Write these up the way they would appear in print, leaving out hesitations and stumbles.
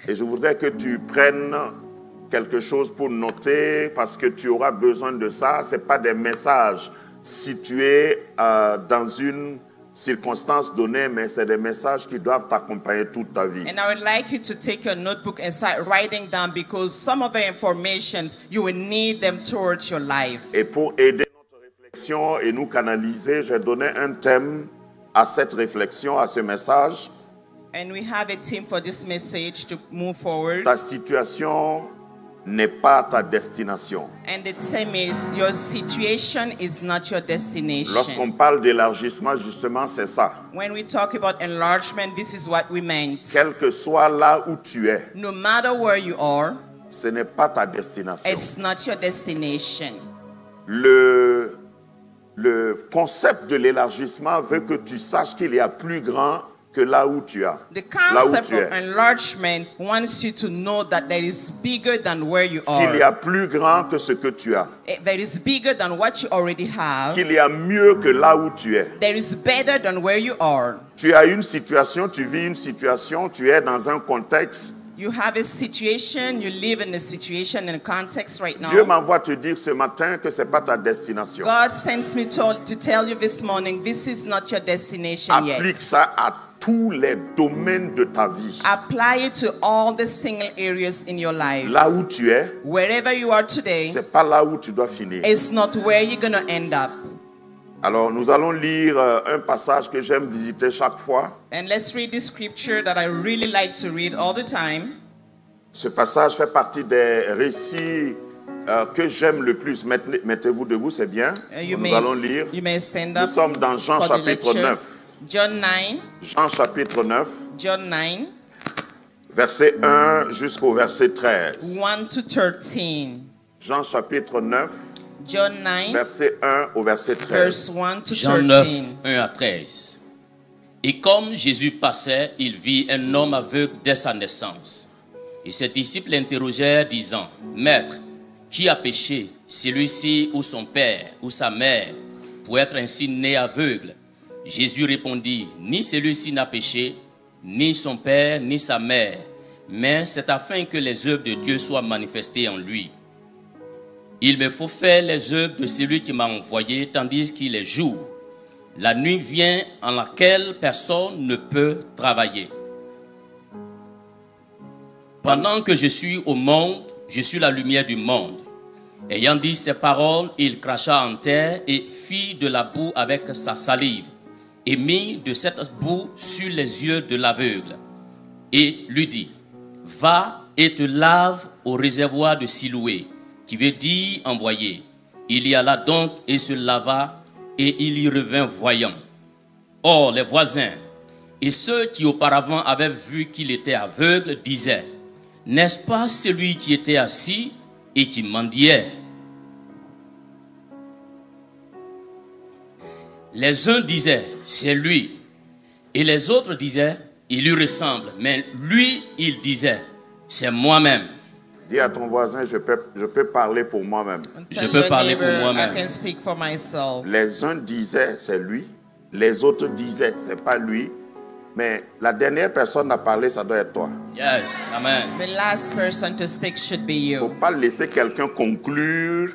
Et je voudrais que tu prennes quelque chose pour noter parce que tu auras besoin de ça. Ce n'est pas des messages situés dans une circonstance donnée, mais c'est des messages qui doivent t'accompagner toute ta vie. And I would like you to take your notebook and start writing down because some of the informations you will need them towards your life. Et pour aider notre réflexion et nous canaliser, j'ai donné un thème à cette réflexion, à ce message. And we have a theme for this message to move forward. Ta situation n'est pas ta destination. And the theme is your situation is not your destination. Lorsqu'on parle d'élargissement, justement, c'est ça. When we talk about enlargement, this is what we meant. Quel que soit là où tu es, No matter where you are, ce n'est pas ta destination. it's not your destination. Le concept de l'élargissement veut que tu saches qu'il y a plus grand que là où tu es. The concept of enlargement wants you to know that there is bigger than where you are. Qu'il y a plus grand que ce que tu as. There is bigger than what you already have. Qu'il y a mieux que là où tu es. There is better than where you are. Tu as une situation, tu vis une situation, tu es dans un contexte. You have a situation, you live in a situation, in a context right now. Dieu m'envoie te dire ce matin que ce n'est pas ta destination. God sends me to tell you this morning, this is not your destination yet. Applique ça à tous les domaines de ta vie. Apply it to all the single areas in your life. Là où tu es, wherever you are today, c'est pas là où tu dois finir. It's not where you're going to end up. Alors, nous allons lire un passage que j'aime visiter chaque fois. And let's read this scripture that I really like to read all the time. Ce passage fait partie des récits que j'aime le plus. Mettez-vous debout, c'est bien. Nous allons lire. Nous sommes dans Jean chapitre 9. John 9. Jean chapitre 9. John 9. Verset 1 jusqu'au verset 13. 1 to 13. Jean chapitre 9. John 9. Verset 1 au verset 13. Verse 1 to 13. Jean 9, 1 à 13. Et comme Jésus passait, il vit un homme aveugle dès sa naissance. Et ses disciples l'interrogèrent, disant, Maître, qui a péché, celui-ci ou son père ou sa mère, pour être ainsi né aveugle? Jésus répondit, ni celui-ci n'a péché, ni son père, ni sa mère, mais c'est afin que les œuvres de Dieu soient manifestées en lui. Il me faut faire les œuvres de celui qui m'a envoyé, tandis qu'il est jour. La nuit vient en laquelle personne ne peut travailler. Pendant que je suis au monde, je suis la lumière du monde. Ayant dit ces paroles, il cracha en terre et fit de la boue avec sa salive, et mit de cette boue sur les yeux de l'aveugle, et lui dit, va et te lave au réservoir de Siloué, qui veut dire envoyé. Il y alla donc et se lava, et il y revint voyant. Or, les voisins et ceux qui auparavant avaient vu qu'il était aveugle disaient, n'est-ce pas celui qui était assis et qui mendiait? Les uns disaient, c'est lui. Et les autres disaient, il lui ressemble. Mais lui, il disait, c'est moi-même. Dis à ton voisin, je peux parler pour moi-même. Je peux parler pour moi-même. I can speak for myself. Les uns disaient, c'est lui. Les autres disaient, c'est pas lui. Mais la dernière personne à parler, ça doit être toi. Yes, amen. The last person to speak should be Il ne faut you. pas laisser quelqu'un conclure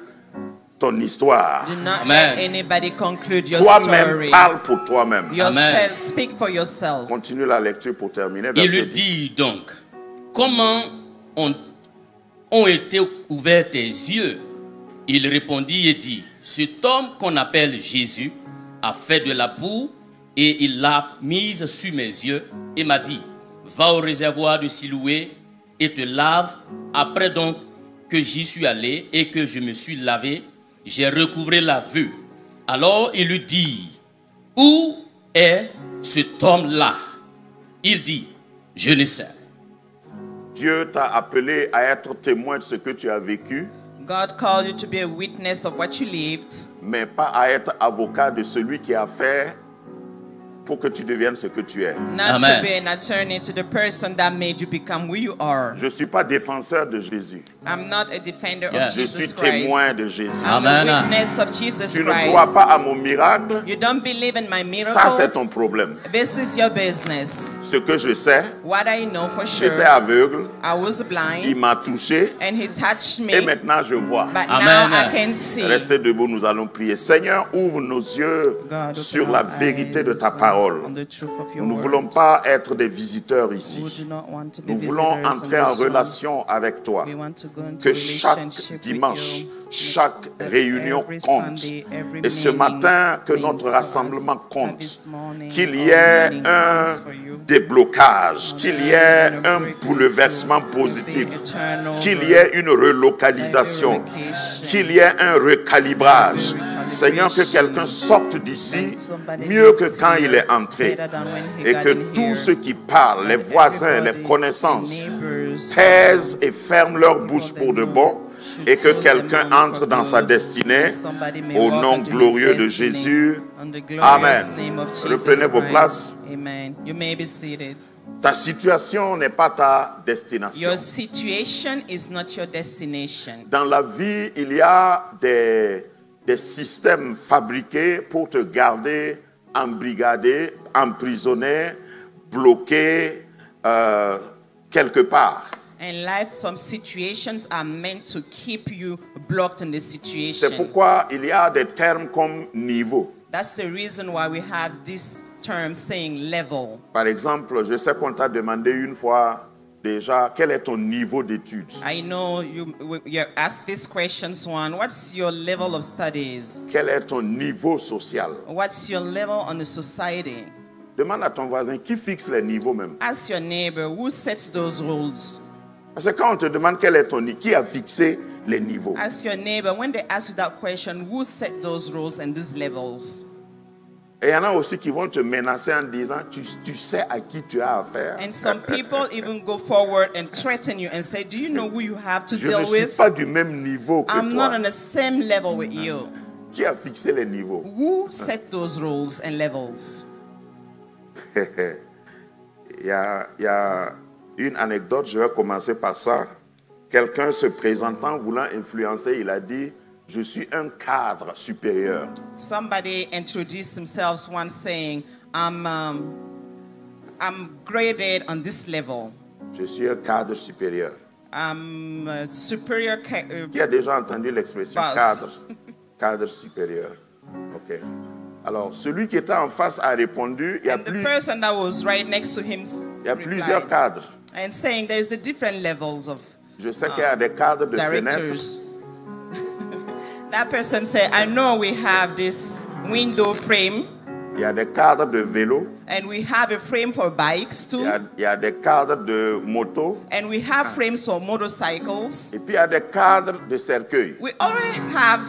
ton histoire. Do not Amen. let anybody conclude your Toi-même, story. parle pour toi-même. Yourself, speak for yourself. Continue la lecture pour terminer. Il Verset lui 10. dit donc, comment ont été ouverts tes yeux? Il répondit et dit, cet homme qu'on appelle Jésus a fait de la boue et il l'a mise sur mes yeux et m'a dit, va au réservoir de Siloué et te lave. Après donc que j'y suis allé et que je me suis lavé, j'ai recouvré la vue. Alors il lui dit, où est cet homme-là? Il dit, je ne sais. Dieu t'a appelé à être témoin de ce que tu as vécu, God called you to be a witness of what you lived, mais pas à être avocat de celui qui a fait pour que tu deviennes ce que tu es. Not Amen. to be an attorney to the person that made you become who you are. Je ne suis pas défenseur de Jésus. I'm not a defender Yeah. of Je Jesus suis Christ. témoin de Jésus. I'm Amen. a witness of Jesus Tu ne crois Christ. pas à mon miracle, You don't believe in my miracle. ça c'est ton problème. This is your business. Ce que je sais, What I know for j'étais sure, aveugle, I was il blind m'a touché and he touched me, et maintenant je vois. but Amen. now I can see. Restez debout, nous allons prier. Seigneur, ouvre nos yeux God, sur open la our vérité de eyes ta parole. on the truth of your Nous ne word. voulons pas être des visiteurs We ici. do not want to be Nous voulons visitors in entrer en this room. relation avec toi. We want to go into Que chaque relationship with dimanche, you. chaque That réunion every compte. Sunday, every Et ce meeting matin, que means notre for us. rassemblement That compte. this morning Qu'il y our ait meeting un counts for you. déblocage, qu'il y ait un bouleversement positif, qu'il y ait une relocalisation, qu'il y ait un recalibrage. Seigneur, que quelqu'un sorte d'ici mieux que quand il est entré. Et que tous ceux qui parlent, les voisins, les connaissances, taisent et ferment leur bouche pour de bon. Et que quelqu'un entre dans sa destinée au nom glorieux de Jésus. Amen. Reprenez vos places. Amen. You may be seated. Ta situation n'est pas ta destination. Your situation is not your destination. Dans la vie, il y a des systèmes fabriqués pour te garder embrigadé, emprisonné, bloqué quelque part. In life, some situations are meant to keep you blocked in the C'est situation. pourquoi il y a des termes comme niveau. That's the reason why we have this term saying level. Par exemple, je sais qu'on t'a demandé une fois déjà quel est ton niveau d'études. I know you're asked this questions one. What's your level of studies? Quel est ton niveau social? What's your level on the society? Demande à ton voisin qui fixe les niveaux même. Ask your neighbor who sets those rules. Parce que quand on te demande quel est ton niveau, qui a fixé les niveaux? Ask your neighbor when they ask you that question, who set those rules and those levels? Et il y en a aussi qui vont te menacer en disant tu sais à qui tu as affaire. And some people even go forward and threaten you and say, do you know who you have to Je deal ne suis with? pas du même niveau que I'm not toi. on the same level with you. Qui a fixé les niveaux? Who set those rules and levels? Il y a une anecdote, je vais commencer par ça. Quelqu'un se présentant, voulant influencer, il a dit « Je suis un cadre supérieur ». Somebody introduced themselves once saying, I'm graded on this level. Je suis un cadre supérieur. I'm a superior Qui a déjà entendu l'expression boss. cadre? Cadre supérieur. Ok. Alors, celui qui était en face a répondu, il y a, And the person that was right next to him il y a plusieurs replied, cadres. and saying there's a different levels of Je sais qu'il y a des cadres de fenêtres. directors. That person said, I know we have this window frame, Il y a des cadres de vélo. and we have a frame for bikes too, Il y a des cadres de moto. and we have frames for motorcycles. Et puis il y a des cadres de cercueil. We always have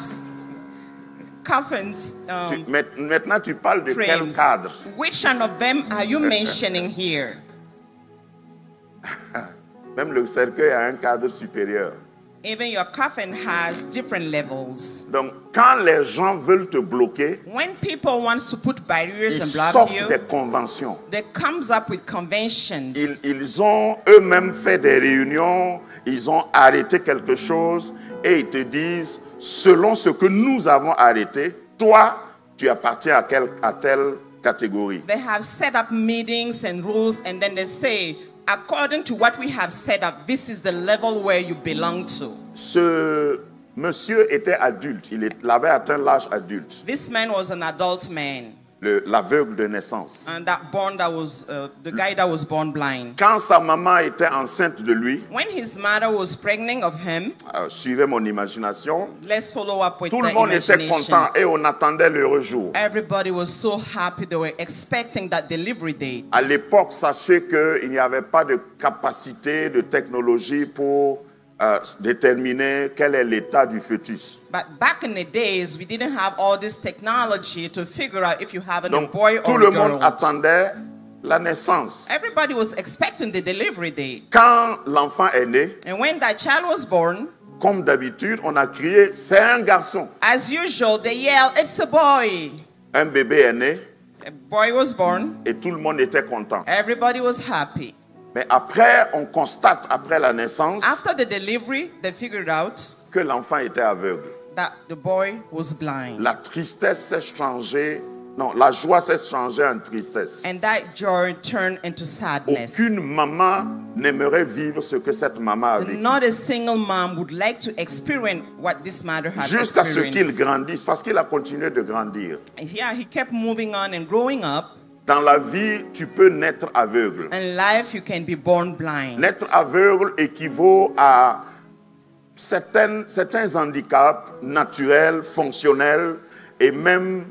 coffins, Maintenant, tu parles de quel frames. cadre? Which one of them are you mentioning here? Même le cercueil a un cadre supérieur. Even your coffin has different levels. Donc, quand les gens veulent te bloquer, When people want to put barriers ils and block sortent you, des conventions. they comes up with conventions. Ils ont eux-mêmes fait des réunions, ils ont arrêté quelque chose et ils te disent, selon ce que nous avons arrêté, toi, tu appartiens à telle catégorie. They have set up meetings and rules, and then they say, according to what we have set up, this is the level where you belong to. Ce monsieur était adulte, il avait atteint l'âge adulte, This man was an adult man, l'aveugle de naissance. and that was the guy that was born blind. Quand sa maman était enceinte de lui, When his mother was pregnant of him, suivez mon imagination, let's follow up with tout the le monde était imagination. content et on attendait l'heureux jour. Everybody was so happy. They were expecting that delivery date. À l'époque, sachez qu'il n'y avait pas de capacité de technologie pour déterminer quel est l'état du fœtus. But back in the days, we didn't have all this technology to figure out if you have a Donc, boy tout or le a monde girl. attendait la naissance. Everybody was expecting the delivery date. Quand l'enfant est né, And when that child was born, comme d'habitude, on a crié, c'est un garçon. as usual, they yell, it's a boy. Un bébé est né, A boy was born. et tout le monde était content. Everybody was happy. Mais après, on constate, après la naissance, After the delivery, they figured out que l'enfant était aveugle. that the boy was blind. La tristesse s'est changée, non, la joie s'est changée en tristesse. And that joy turned into sadness. Aucune maman n'aimerait vivre ce que cette maman a vécu. Not a single mom would like to experience what this mother had Jusqu'à ce qu'il experienced. grandisse, parce qu'il a continué de grandir. And here he kept moving on and growing up. Dans la vie, tu peux naître aveugle. In life, you can be born blind. Naître aveugle équivaut à certains handicaps naturels, fonctionnels et même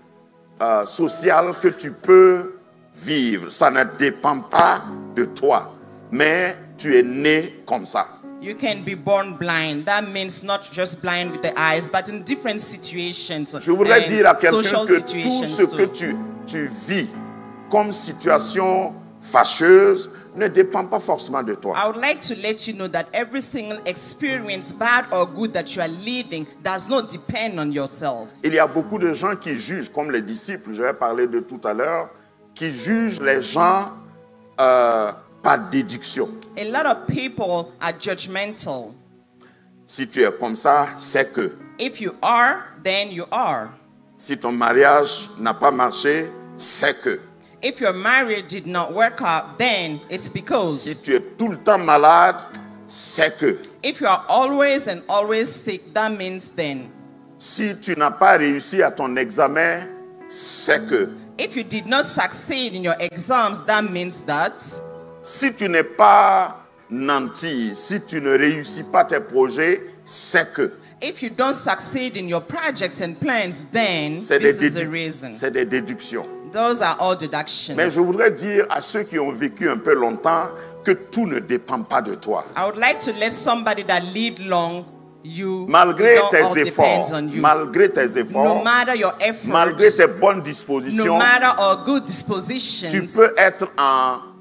social que tu peux vivre. Ça ne dépend pas de toi, mais tu es né comme ça. You can be born blind. That means not just blind with the eyes, but in different situations. Je voudrais and dire à quelqu'un social que tout situations ce que too. tu vis comme situation fâcheuse ne dépend pas forcément de toi. I would like to let you know that every single experience, bad or good, that you are living does not depend on yourself. Il y a beaucoup de gens qui jugent, comme les disciples, je vais parler de tout à l'heure, qui jugent les gens par déduction. A lot of people are judgmental. Si tu es comme ça, c'est que. If you are, then you are. Si ton mariage n'a pas marché, c'est que. If your marriage did not work out, then it's because. Si tu es tout le temps malade, c'est que. If you are always and always sick, that means then. Si tu n'as pas réussi à ton examen, c'est que. If you did not succeed in your exams, that means that. Si tu n'es pas nanti, si tu ne réussis pas tes projets, c'est que. If you don't succeed in your projects and plans, then C'est this is the reason. c'est des déductions. Those are all deductions. Mais je voudrais dire à ceux qui ont vécu un peu longtemps que tout ne dépend pas de toi. I would like to let somebody that lived long, Malgré don't all tes efforts, depend on you. malgré tes efforts, No matter your efforts, malgré tes bonnes no dispositions, matter our good dispositions, tu peux être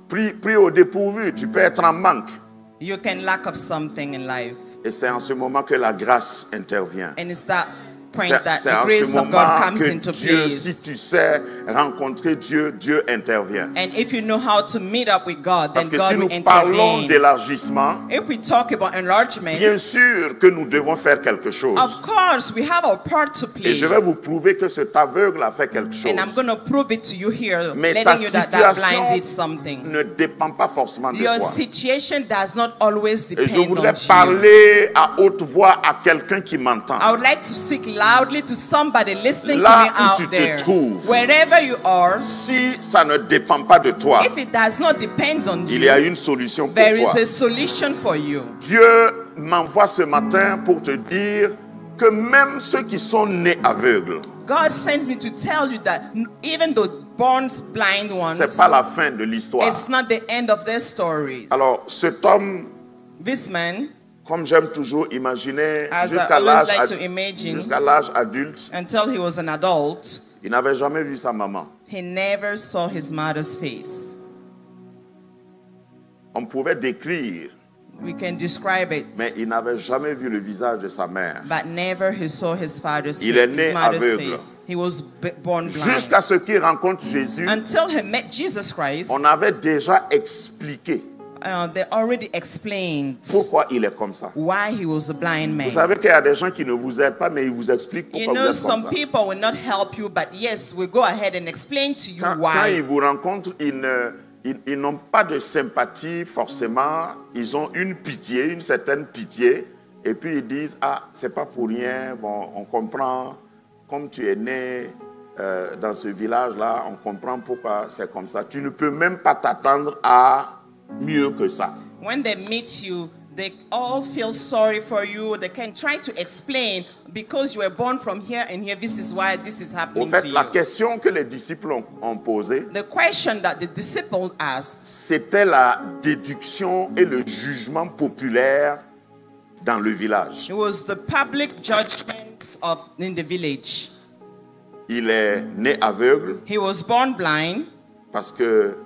pris au dépourvu, tu peux être en manque. you can lack of something in life. Et c'est en ce moment que la grâce intervient. And it's that point C'est that c'est the en grace ce of God moment comes que into Dieu, place. si tu sais rencontrer Dieu, Dieu intervient. And if you know how to meet up with God, then Parce que God si nous will parlons intervene. d'élargissement, If we talk about enlargement, bien sûr que nous devons faire quelque chose. of course we have our part to play. Et je vais vous prouver que cet aveugle a fait quelque chose. And I'm going to prove it to you here, Mais letting ta you that blind situation did something. ne dépend pas forcément de Your toi. situation does not always Et depend je voudrais on you. parler à haute voix à quelqu'un qui m'entend. I would like to speak loudly to somebody listening Là to me où tu out te there. trouves. Wherever you are, Si ça ne dépend pas de toi, if it does not depend on il y a you, une solution pour there toi. is a solution for you. Dieu m'envoie ce matin pour te dire que même ceux qui sont nés aveugles, God sends me to tell you that even though born blind ones, c'est pas la fin de l'histoire. it's not the end of their stories. Alors, cet homme, This man, comme j'aime toujours imaginer, as I jusqu'à always l'âge like to imagine, adulte, until he was an adult, il n'avait jamais vu sa maman. he never saw his mother's face. On pouvait décrire, We can describe it, mais il n'avait jamais vu le visage de sa mère. but never he saw his father's Il est face, né his mother's aveugle. face. He was born blind. Jusqu'à ce qu'il rencontre Jésus, Until he met Jesus Christ, on avait déjà expliqué they already explained pourquoi il est comme ça. why he was a blind man. Vous savez qu'il y a des gens qui ne vous aident pas, mais ils vous expliquent You pourquoi know, vous êtes comme some ça. people will not help you, but yes, we'll go ahead and explain to you Quand why. ils vous rencontrent, ils n'ont pas de sympathie forcément. Ils ont une certaine pitié. Et puis ils disent, ah, c'est pas pour rien. Bon, on comprend, comme tu es né dans ce village-là, on comprend pourquoi c'est comme ça. Tu ne peux même pas t'attendre à mieux que ça. When they meet you, they all feel sorry for you. They can try to explain because you were born from here and here. This is why this is Au happening fait, to la you. question que les disciples ont posée, The question that the disciple asked, c'était la déduction et le jugement populaire dans le village. it was the public judgment in the village. Il est né aveugle He was born blind, parce que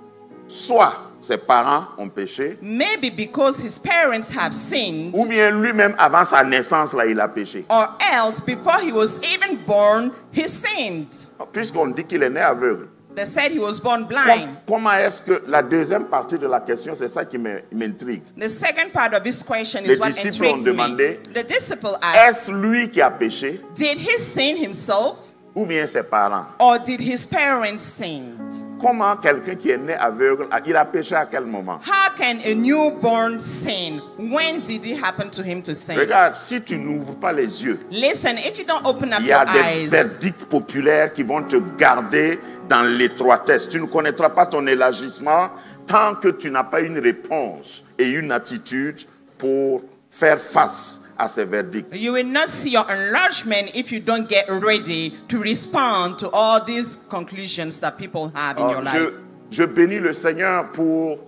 soit ses parents ont péché, maybe because his parents have sinned, ou bien lui-même avant sa naissance, là, il a péché. or else before he was even born, he sinned. Puisqu'on dit qu'il est né aveugle, They said he was born blind. Comment est-ce que la deuxième partie de la question, c'est ça qui m'intrigue. The second part of this question Les is what disciples ont intrigued me. demandé, The disciple asked, est-ce lui qui a péché did he sin himself ou bien ses parents? or did his parents sin? Comment quelqu'un qui est né aveugle, il a péché à quel moment? How can a newborn sin? When did it happen to him to sin? Regarde, si tu n'ouvres pas les yeux, Listen, if you don't open up il y your a des eyes, verdicts populaires qui vont te garder dans l'étroitesse. Tu ne connaîtras pas ton élargissement tant que tu n'as pas une réponse et une attitude pour faire face à ces verdicts. you will not see your enlargement if you don't get ready to respond to all these conclusions that people have in your life. Je bénis le Seigneur pour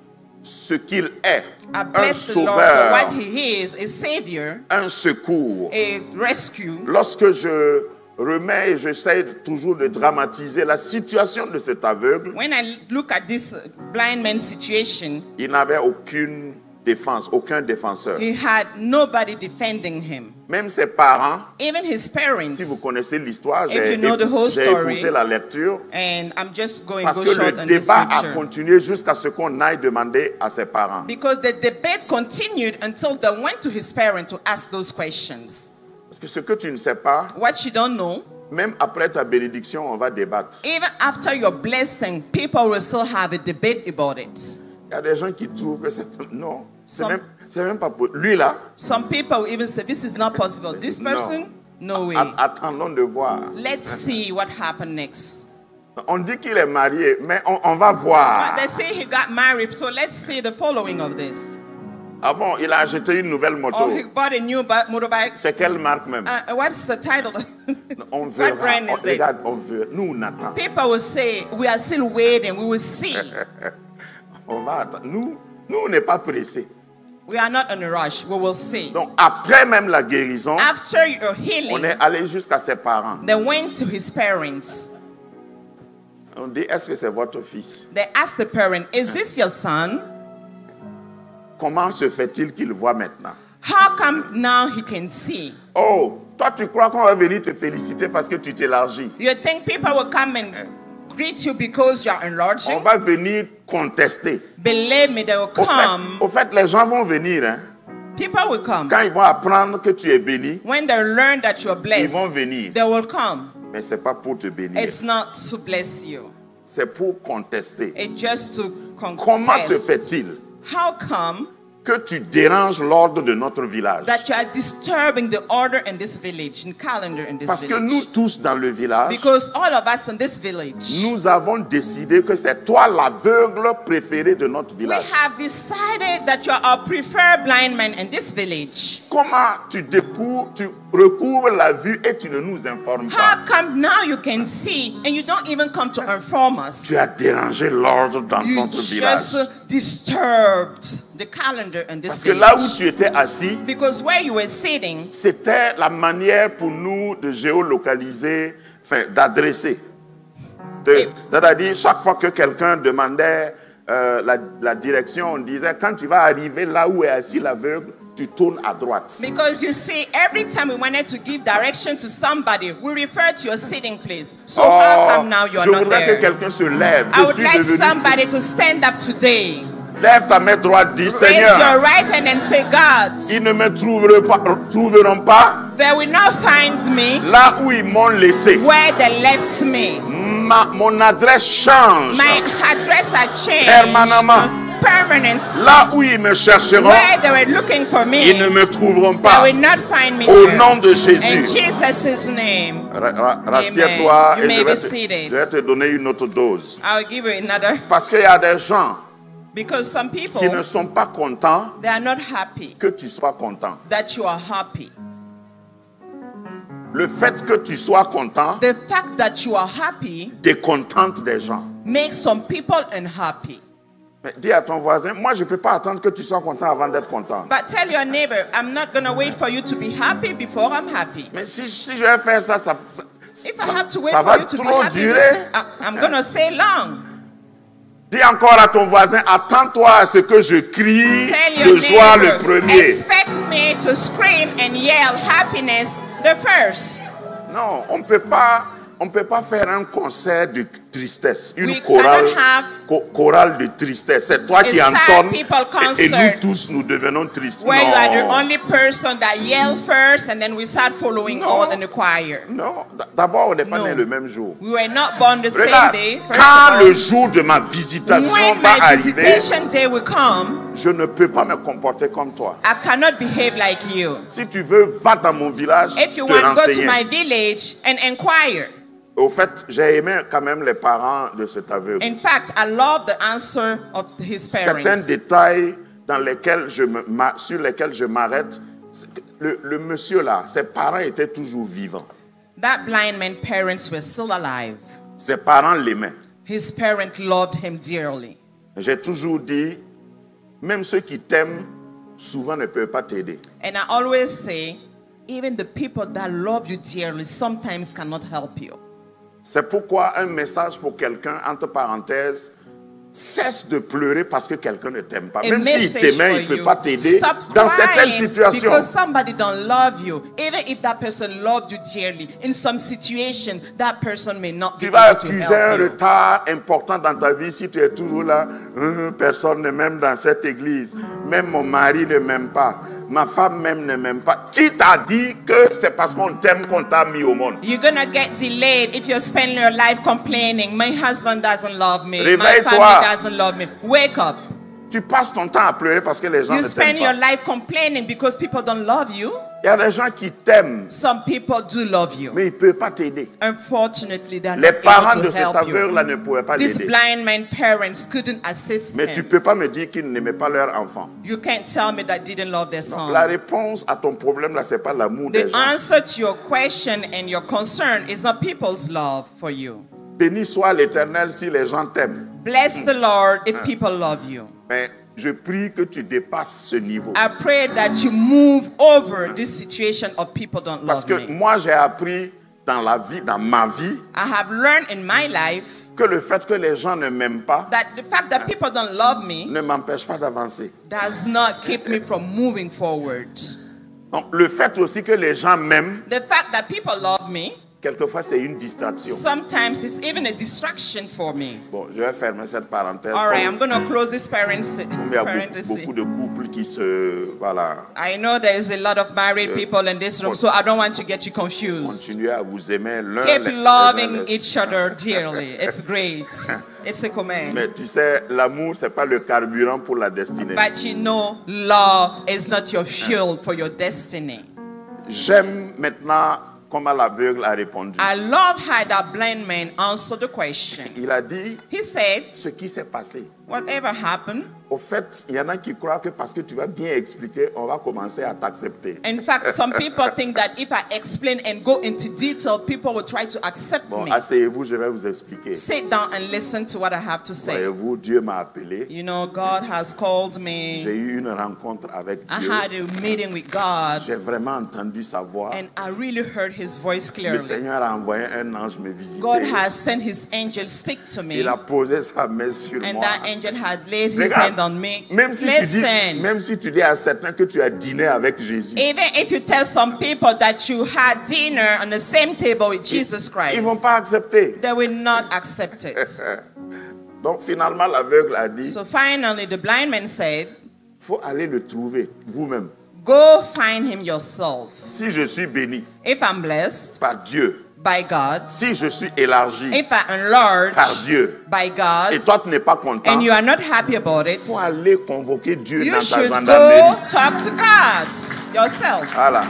ce qu'il est. I Un bless the Lord for sauveur, what he is, a savior, un secours. a rescue. Lorsque je remets et j'essaie toujours de dramatiser la situation de cet aveugle, When I look at this blind man's situation, il n'avait aucune défense, aucun défenseur. he had nobody defending him. Même ses parents, Even his si parents. vous connaissez l'histoire, If j'ai you know the whole story, écouté la lecture, And I'm just going parce to que go le short on this débat a scripture. continué jusqu'à ce qu'on aille demander à ses parents. Because the debate continued until they went to his parents to ask those questions. Parce que ce que tu ne sais pas, What you don't know, même après ta bénédiction, on va débattre. even after your blessing, people will still have a debate about it. Il y a des gens qui trouvent que c'est... Non, Some- c'est même pas... Lui là, Some people will even say, this is not possible. This person, no way. attendons de voir. Let's see what happened next. On dit qu'il est marié, mais on va voir. But they say he got married, so let's see the following of this. Ah bon, il a acheté une nouvelle moto. Or he bought a new motorbike. C'est quelle marque même? What's the title? On What verra. brand is it? Regarde, on verra. Nous, on attend. People will say, we are still waiting, we will see. On va attendre. Nous, on n'est pas pressés. We are not in a rush, we will see. Donc, après même la guérison, After your on healing, est allé jusqu'à ses parents. they went to his parents. On dit, est-ce que c'est votre fils? They asked the parent, is this your son? Comment se fait-il qu'il voit maintenant? How come now he can see? Oh, toi, tu crois qu'on va venir te féliciter parce que tu t'élargis? You think people will come and greet you because you are On enlarging? va venir contester. Believe me, they will come. Au fait, les gens vont venir. Hein. People will come. Quand ils vont apprendre que tu es béni, When they learn that you are ils vont blessed, venir. they will come. Mais ce n'est pas pour te bénir. It's not to bless you. C'est pour contester. It's just to Comment se contest. fait-il How come que tu déranges l'ordre de notre village? that you are disturbing the order in this village, in calendar in this Parce que village? nous tous dans le village, Because all of us in this village, nous avons décidé que c'est toi l'aveugle préféré de notre we village. have decided that you are our preferred blind man in this village. Comment tu recouvres la vue et tu ne nous informes pas? How come now you can see and you don't even come to inform us? Tu as dérangé l'ordre dans You notre village. just disturbed the calendar in this Parce que là où village. tu étais assis, Because where you were sitting, c'était la manière pour nous de géolocaliser, enfin d'adresser. C'est-à-dire, chaque fois que quelqu'un demandait la direction, on disait, quand tu vas arriver là où est assis l'aveugle, tu tournes à droite. because you see, every time we wanted to give direction to somebody, we refer to your sitting place. So how come now you are je not voudrais que there? quelqu'un se lève. I Je would suis like devenu somebody to stand up today. Lève ta main droite, dis Raise your Seigneur, right hand and say, God, ils ne me trouveront pas they will not find me là où ils m'ont laissé. where they left me. Mon adresse change. My address had changed Permanemment. permanently. Là où ils me chercheront, Where they were looking for me, ils ne me trouveront they pas. will not find me Au there. nom de In Jésus. Jesus' name, Rassieds-toi You et may je be vais seated. te donner une autre dose. I'll give you another. Parce qu'il y a des gens Because some people, qui ne sont pas contents they are not happy que tu sois content. that you are happy. Le fait que tu sois content The fact that you are happy décontente des gens. makes some people unhappy. Mais dis à ton voisin, moi je ne peux pas attendre que tu sois content avant d'être content. But tell your neighbor, I'm not going to wait for you to be happy before I'm happy. Mais si je vais faire ça, If I have to wait ça for va you to be trop happy, durer. I'm going to say long. Dis encore à ton voisin, attends-toi à ce que je crie Tell your de joie le neighbor, premier. expect me to scream and yell happiness the first. Non, on ne peut pas On ne peut pas faire un concert de tristesse, une We chorale, cannot have chorale de tristesse. C'est toi qui sad entonnes people et nous concert tous nous devenons tristes. where you are the Non, only person that yell first and then we start following No. all in the choir. non. D'abord, on n'est pas No. né le même jour. We were not born the same Regarde, day. First quand of all, le jour de ma visitation when va my arriver, visitation day will come, je ne peux pas me comporter comme toi. I cannot behave like you. Si tu veux, va dans mon village, If you te want, go to renseigner. my village and inquire. Au fait, j'ai aimé quand même les parents de cet aveugle. In fact, I love the answer of his Certains parents. détails dans lesquels sur lesquels je m'arrête, c'est que le monsieur là, ses parents étaient toujours vivants. That blind man's parents were still alive. Ses parents l'aimaient. His parents loved him dearly. J'ai toujours dit, même ceux qui t'aiment, souvent ne peuvent pas t'aider. And I always say, even the people that love you dearly sometimes cannot help you. C'est pourquoi un message pour quelqu'un, entre parenthèses, cesse de pleurer parce que quelqu'un ne t'aime pas. A Même s'il message t'aimait, for il ne peut you. pas t'aider Stop dans certaines crying situations. because somebody don't love you. Even if that person loved you dearly, in some situation, that person may not be Tu vas able to accuser un help you. retard important dans ta vie si tu es toujours là. Personne ne m'aime dans cette église. Même mon mari ne m'aime pas. Ma femme même ne m'aime pas. Qui t'a dit que c'est parce qu'on t'aime qu'on t'a mis au monde? You're gonna get delayed if you're spending your life complaining. My husband doesn't love me. My Réveille-toi. family doesn't love me. Wake up. Tu passes ton temps à pleurer parce que les gens You ne spend t'aiment your pas. life complaining because people don't love you. Il y a des gens qui t'aiment, Some people do love you. mais ils ne peuvent pas t'aider. Unfortunately, they're Les not parents able de to cet help you. aveugle-là ne pouvaient pas This l'aider. blind man's parents couldn't assist Mais tu ne him. peux pas me dire qu'ils n'aimaient pas leur enfant. You can't tell me that didn't love their son. La réponse à ton problème, là, ce n'est pas l'amour des The gens. answer to your question and your concern is not people's love for you. Béni soit l'Éternel si les gens t'aiment. Bless the Lord if people love you. Mais je prie que tu dépasses ce niveau. I pray that you move over this situation of people don't Parce love que me. moi, j'ai appris dans ma vie, I have learned in my life que le fait que les gens ne m'aiment pas that the fact that people don't love me ne m'empêche pas d'avancer. does not keep me from moving forward. Donc, le fait aussi que les gens m'aiment, The fact that people love me, quelquefois, c'est une distraction. sometimes it's even a distraction for me. Bon, je vais fermer cette parenthèse. All right, I'm Comme going to close this il y a parenthesis. beaucoup de couples qui se... Voilà. I know there is a lot of married people in this room, so I don't want to get you confused. Continuez à vous aimer l'un Keep les uns loving les- each other dearly. It's great. It's a command. Mais tu sais, l'amour, c'est pas le carburant pour la destinée. But you know, love is not your fuel for your destiny. J'aime maintenant comment l'aveugle a répondu. I loved how that blind man answered the question. Il a dit He said, ce qui s'est passé. whatever happened, Au fait, il y en a qui croient que parce que tu vas bien expliquer, on va commencer à t'accepter. in fact, some people think that if I explain and go into detail, people will try to accept Bon, me. asseyez-vous, je vais vous expliquer. Sit down and listen to what I have to say. Voyez-vous, Dieu m'a appelé. You know, God has called J'ai me. eu une rencontre avec I Dieu. had a meeting with God, J'ai vraiment entendu sa voix. and I really heard his voice Le clearly. Seigneur a envoyé un ange me visiter. God has sent his angel speak to me, Il a posé sa main sur and moi. that angel had laid his Regarde, hand on me. même Listen, si tu dis à certains que tu as dîné avec Jésus, even if you tell some people that you had dinner on the same table with Jesus ils vont Christ, pas accepter. they will not accept it. Donc finalement, l'aveugle a dit, So finally, the blind man said, faut aller le trouver vous-même. go find him yourself. Si je suis béni If I'm blessed par Dieu, by God, si je suis élargi if I enlarge par Dieu, by et God, toi tu n'es pas content, and you are not happy about it, faut aller convoquer Dieu you dans ta should go gendarmerie. talk to God yourself. Voilà.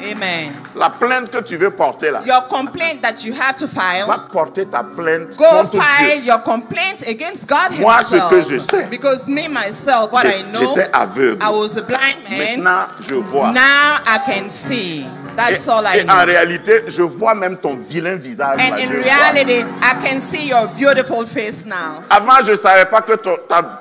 Amen. La plainte que tu veux porter là, Your complaint that you have to file, va porter ta plainte go contre file Dieu. your complaint against God Moi, ce que je himself. sais, Because me, myself, what I know, J'étais aveugle. I was a blind man. Maintenant, je vois. Now I can see. That's all I Et en know. réalité, je vois même ton vilain visage. And là, in je vois. reality, I can see your beautiful face now. Avant, je ne savais pas que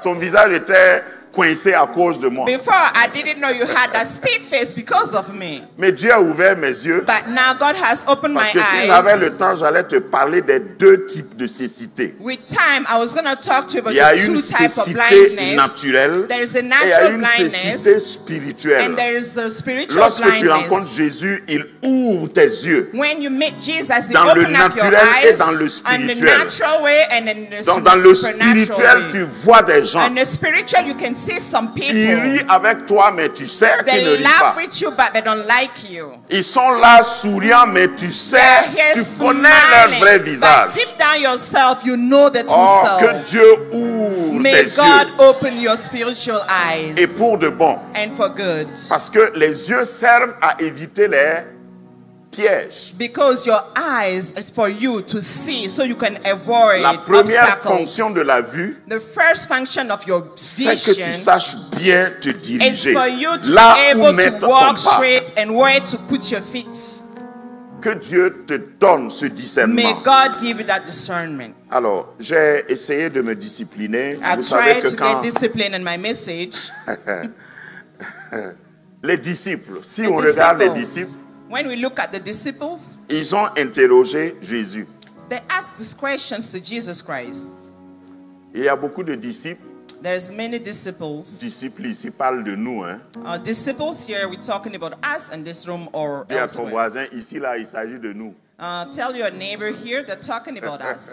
ton visage était coincé à cause de moi. Before, I didn't know you had that stiff face because of me. Mais Dieu a ouvert mes yeux. But now God has opened Parce my que si j'avais le eyes. temps, j'allais te parler des deux types de cécité. With time, I was going to talk to you about Il y a the une two types of cécité blindness. naturelle There is a et il y a natural une cécité blindness spirituelle. and there is a spiritual Lorsque tu rencontres blindness. Jésus, il ouvre tes yeux. When you meet Jesus, he Dans le open up your naturel et eyes dans le in the spirituel. natural way and in the Donc dans le supernatural spirituel, way. tu vois des gens. In the spiritual, you can see some Ils people. rient avec toi, mais tu sais qu'ils ne They rient laugh pas. with you, but they don't like you. Ils sont là souriants, mais tu sais, They're tu here connais leur smiling, vrai but visage. deep down yourself, you know the true Oh, que self. Dieu ouvre May tes God yeux. open your spiritual eyes Et pour de bon. and for good. Parce que les yeux servent à éviter les pièges. Because your eyes is for you to see so you can avoid La première obstacles. fonction de la vue, The first function of your c'est que tu vision saches bien te is diriger. for you to Là be où able mettre to ton walk pas. straight and where to put your feet. Que Dieu te donne ce May discernement. God give you that discernment. Alors, j'ai essayé de me discipliner. I Vous savez tried que to quand get discipline in my message. les disciples, si The on regarde les disciples, disciples, when we look at the disciples, ils ont interrogé Jésus. they asked these questions to Jesus Christ. Il y a beaucoup de disciples. There's many disciples. Disciples ici parlent de nous. Hein. Disciples here, we're talking about us in this room or Dis à ton elsewhere. voisin, ici, là, il s'agit de nous. Tell your neighbor here, they're talking about us.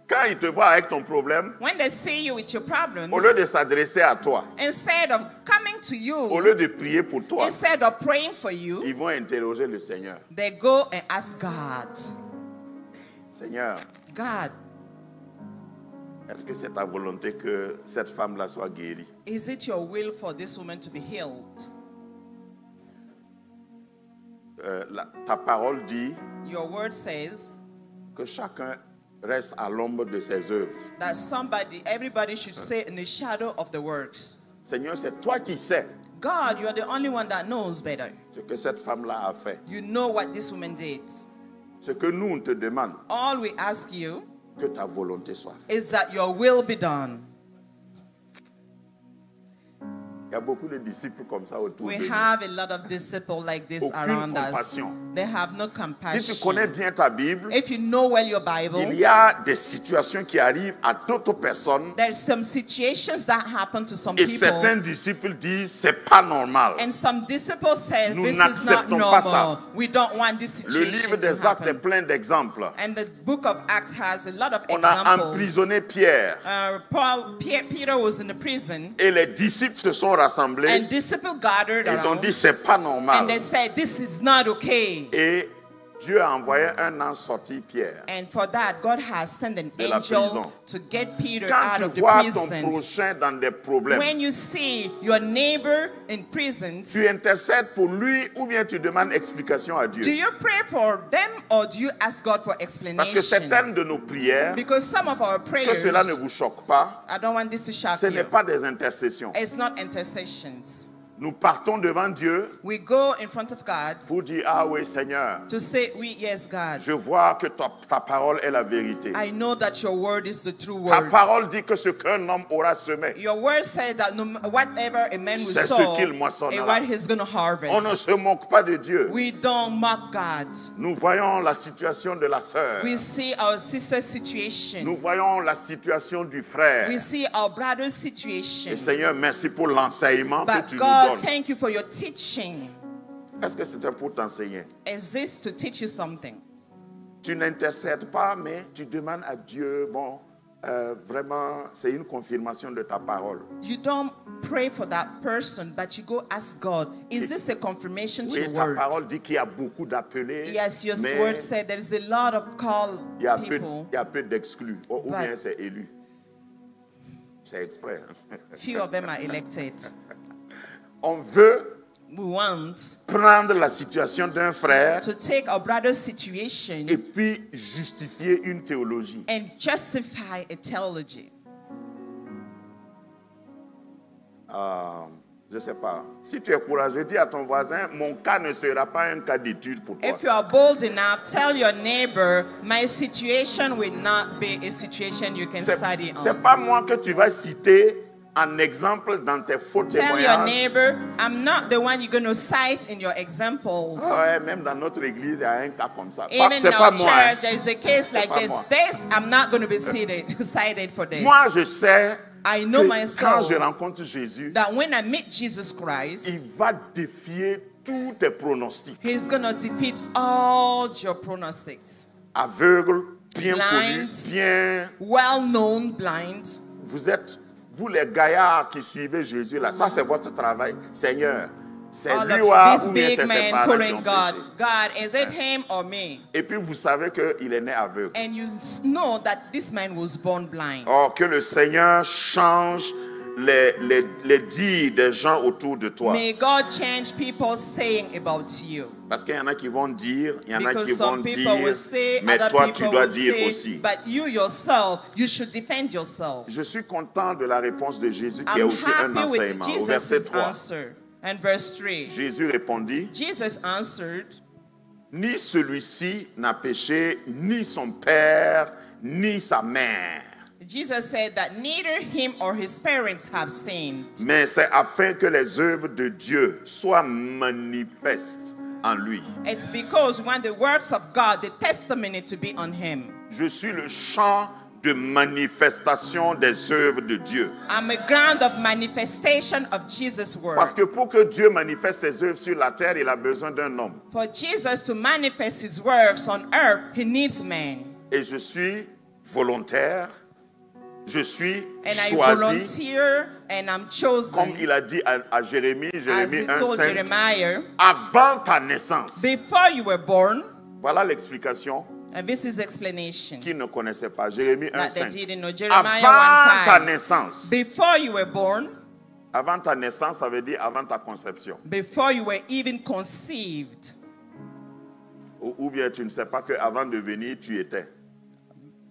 Quand ils te voient avec ton problème, When they see you with your problems, au lieu de s'adresser à toi, instead of coming to au you, lieu de prier pour toi, instead of praying for you, ils vont interroger le Seigneur. they go and ask God, Seigneur, God, est-ce que c'est ta volonté que cette femme-là soit guérie? is it your will for this woman to be healed? Ta parole dit Your word says que chacun reste à l'ombre de ses œuvres. that everybody should stay in the shadow of the works. Seigneur, c'est toi qui sais God, you are the only one that knows better. ce que cette femme-là a fait. You know what this woman did. Ce que nous, on te demande, All we ask you que ta volonté soit faite. is that your will be done. Il y a beaucoup de disciples comme ça autour We de nous. have a lot of disciples like this Aucune around us. compassion. They have no Si tu compassion. connais bien ta Bible, If you know well your Bible, il y a des situations qui arrivent à d'autres personnes there's some situations that happen to some et people. certains disciples disent c'est pas normal. And some disciples say Nous this is not n'acceptons pas ça. normal. We don't want this Le livre situation des to Actes est happen. plein d'exemples. And the book of Acts has a lot of On a examples. emprisonné Pierre Peter was in the prison, et les disciples se sont rassemblés. and disciples gathered Ils ont around, dit c'est pas and normal. they said, "This is not okay." Et Dieu a envoyé un ange sortir Pierre. And for that, God has sent an De la angel prison. to get Peter Quand out tu of the vois ton prison. prochain dans des problèmes, When you see your neighbor in prison, tu intercèdes pour lui ou bien tu demandes explication à do Dieu. you pray for them or do you ask God for Parce que explanation? certaines de nos prières, Because some of our que prayers, cela ne vous choque pas, I don't want this to shock ce n'est you. pas des intercessions. It's not intercessions. Nous partons devant Dieu We go in front of God pour dire, ah oui Seigneur, to say, yes, God. je vois que ta parole est la vérité. I know that your word is the true Ta word. parole dit que ce qu'un homme aura semé, Your word said that whatever a man will c'est ce sow, qu'il moissonnera. and what he's going to harvest. on ne se moque pas de Dieu. We don't mock God. Nous voyons la situation de la sœur. We see our sister's situation. Nous voyons la situation du frère. We see our brother's Et situation. Seigneur, merci pour l'enseignement que But tu nous God, donnes. thank you for your teaching. Est-ce que c'était pour t'enseigner? Is this to teach you something? Tu n'intercèdes pas, mais tu demandes à Dieu, vraiment, c'est une confirmation de ta parole. You don't pray for that person, but you go ask God, is this a confirmation to Oui, your ta word? parole dit qu'il y a beaucoup d'appelés, Yes, your mais word said there's a lot of called il y a people. peu d'exclus. Ou But- bien c'est élu. C'est exprès. Hein. Few of them are elected. On veut We want prendre la situation d'un frère to take our brother's situation et puis justifier une théologie. and justify a theology. Je ne sais pas. Si tu es courageux, dis à ton voisin, mon cas ne sera pas un cas d'étude pour toi. If you are bold enough, tell your neighbor, my situation will not be a situation you can study C'est on. pas moi que tu vas citer en exemple dans tes faux Tell your témoignages. neighbor, I'm not the one you're going to cite in your examples. Ah ouais, même dans notre église, il y a un cas comme ça. Even C'est in pas our moi. Hein. church, there is a case like pas this. moi. This, I'm not going to be cited for this. Moi, je sais I know que myself quand je rencontre Jésus, that when I meet Jesus Christ, il va défier tous tes pronostics. He's going to defeat all your pronostics. Aveugle, bien Blind. connu, bien... Well-known, blind. Vous les gaillards qui suivez Jésus, là, ça c'est votre travail. Seigneur, c'est All lui of ou these bien big c'est ses men parents qui calling ont God. péché. God, is it him or me? Et puis vous savez qu'il est né aveugle. And you know that this man was born blind. Or, que le Seigneur change les dires des gens autour de toi. May God change people's saying about you. Parce qu'il y en a qui vont dire, il y en a qui Because vont some people dire, will say, mais other toi tu people dois will dire say, aussi. but you yourself, you should defend yourself. Je suis content de la réponse de Jésus qui est I'm aussi un happy with enseignement. Au verset Jesus' 3, answer. And verse 3. Jésus répondit, Jesus answered, ni celui-ci n'a péché, ni son père, ni sa mère. Jesus said that neither him or his parents have sinned. Mais c'est afin que les œuvres de Dieu soient manifestes en lui. It's because when the works of God, the testimony to be on him. Je suis le champ de manifestation des œuvres de Dieu. I'm a ground of manifestation of Jesus' word. Parce que pour que Dieu manifeste ses œuvres sur la terre, il a besoin d'un homme. For Jesus to manifest his works on earth, he needs man. Et je suis volontaire, je suis And I choisi, volunteer and I'm comme chosen. il a dit à Jérémie, As Jérémie he told 1:5, Jeremiah, avant ta naissance. before you were born, Voilà l'explication and this is explanation qui ne connaissait pas. Jérémie that they 1:5. didn't know. Jeremiah Avant ta 1:5. naissance. Before you were born, Avant ta naissance, ça veut dire avant ta conception. before you were even conceived. Ou bien tu ne sais pas qu'avant de venir, tu étais.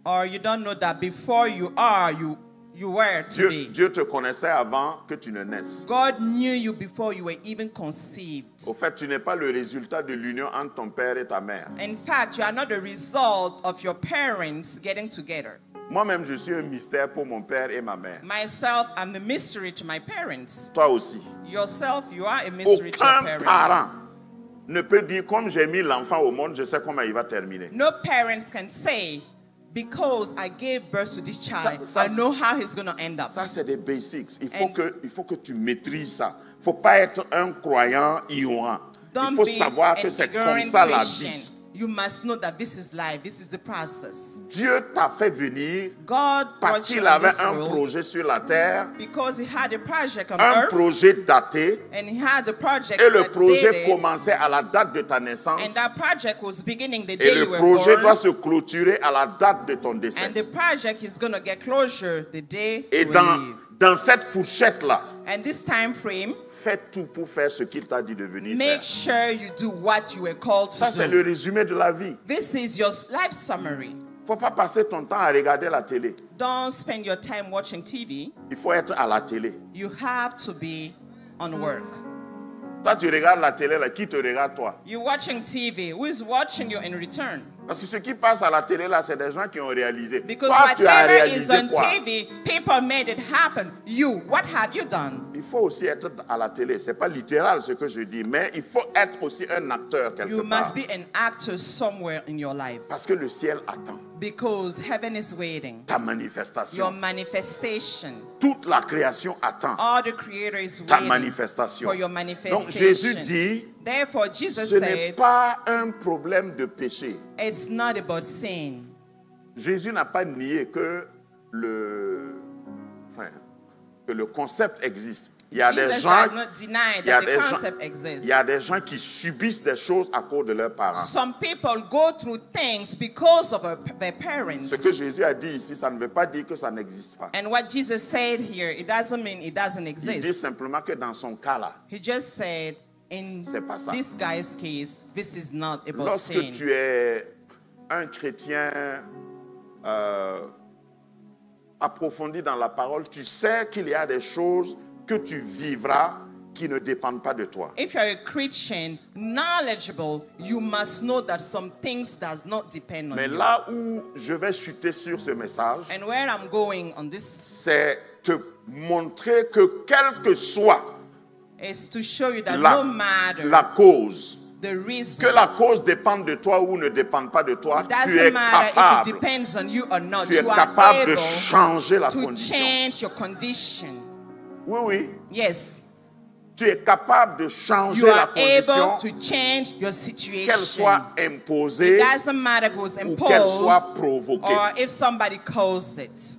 Or you don't know that before you are, you were to be. Dieu te connaissait avant que tu ne naisses. God knew you before you were even conceived. Au fait, tu n'es pas le résultat de l'union entre ton père et ta mère. In fact, you are not the result of your parents getting together. Moi-même, je suis un mystère pour mon père et ma mère. Myself, I'm the mystery to my parents. Toi aussi. Yourself, you are a mystery to your Aucun parents. parent ne peut dire, comme j'ai mis l'enfant au monde, je sais comment il va terminer. No parents can say, because I gave birth to this child, Ça- I know how he's going to end up. Ça, c'est des basics. Il And- faut que tu maîtrises ça. Il ne faut pas être un croyant ignorant. Il Don't faut be savoir que an c'est ignorant comme ça la Christian. vie. You must know that this is life. This is the process. Dieu t'a fait venir God parce brought you qu'il in avait this un world projet sur la terre, because he had a project on un earth, projet daté, and he had a project et le that projet dated, commençait à la date de ta and naissance, that project was beginning the et day le you were projet born, doit se clôturer à la date de ton décès. and the project is going to get closure the day Et you will leave. dans cette fourchette-là, And this time frame, fais tout pour faire ce qu'il t'a dit de venir make faire. sure you do what you were called Ça, to c'est do. le résumé de la vie. This is your life summary. Il ne faut pas passer ton temps à regarder la télé. Don't spend your time watching TV. Il faut être à la télé. You have to be on work. Toi, tu regardes la télé, là, qui te regarde toi? You're watching TV. Who is watching you in return? Parce que ce qui passe à la télé, là, c'est des gens qui ont réalisé. Because Toi, tu as whatever is réalisé on quoi? TV, people made it happen. You, what have you done? Il faut aussi être à la télé. Ce n'est pas littéral ce que je dis, mais il faut être aussi un acteur quelque You part. must be an actor somewhere in your life Parce que le ciel attend because heaven is waiting. ta Your manifestation. manifestation. Toute la création attend All the Creator is ta waiting manifestation. for your Donc Jésus manifestation. dit, Therefore, Jesus ce n'est said, pas un problème de péché. it's not about sin. Jésus n'a pas nié que le concept existe. Il y a des Jesus gens, did not deny il y a that the des gens, concept il exists. y a des gens qui subissent des choses à cause de leurs parents. Some people go through things because of their parents. Ce que Jésus a dit ici, ça ne veut pas dire que ça n'existe pas. And what Jesus said here, it doesn't mean it doesn't Il dit exist. simplement que dans son cas là, He just said, in C'est pas ça. this guy's case, this is not about lorsque sin. tu es un chrétien approfondi dans la parole, tu sais qu'il y a des choses que tu vivras qui ne dépendent pas de toi. If you're a Christian, knowledgeable, you must know that some things does not depend on Mais you. là où je vais chuter sur ce message, And where I'm going on this c'est te montrer que quel que soit is to show you that no matter la cause, the reason, que la cause dépende de toi ou ne dépende pas de toi, it tu es doesn't matter if it capable. depends on you or not. Tu es You are capable de able changer la to condition. change your condition. Oui, oui. Yes, Tu es capable de changer you la are able condition, to change your qu'elle situation. soit It imposée doesn't matter if it was ou qu'elle soit imposed provoquée. or if somebody caused it.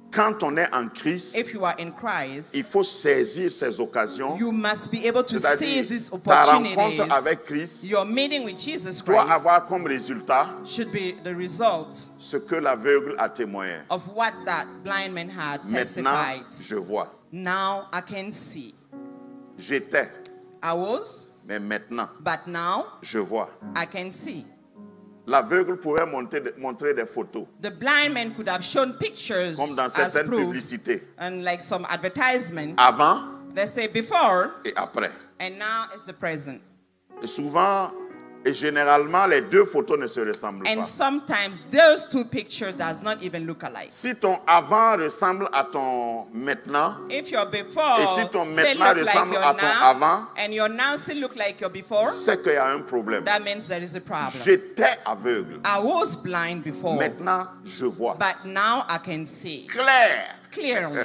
Quand on est en Christ, If you are in Christ, il faut saisir ces occasions. you must be able to C'est-à-dire, seize these ta rencontre opportunities. avec Christ Your meeting with Jesus doit Christ avoir comme résultat should be the result ce que l'aveugle a témoigné. of what that blind man had Maintenant, testified. je vois. Now I can see. J'étais, I was, mais maintenant, but now je vois. I can see. L'aveugle pouvait montrer des photos, The blind man could have shown pictures comme dans as certaines proof, publicités, and like some advertisement. avant They say before, et après. and now it's the present. Et souvent, et généralement, les deux photos ne se ressemblent And pas. sometimes those two pictures does not even look alike. Si ton avant ressemble à ton maintenant, If your before et si ton still maintenant look like ressemble your à ton now, avant, and your now still look like your before, c'est qu'il y a un problème. that means there is a problem. J'étais aveugle. I was blind before, Maintenant, je vois. but now I can see Clair. clearly.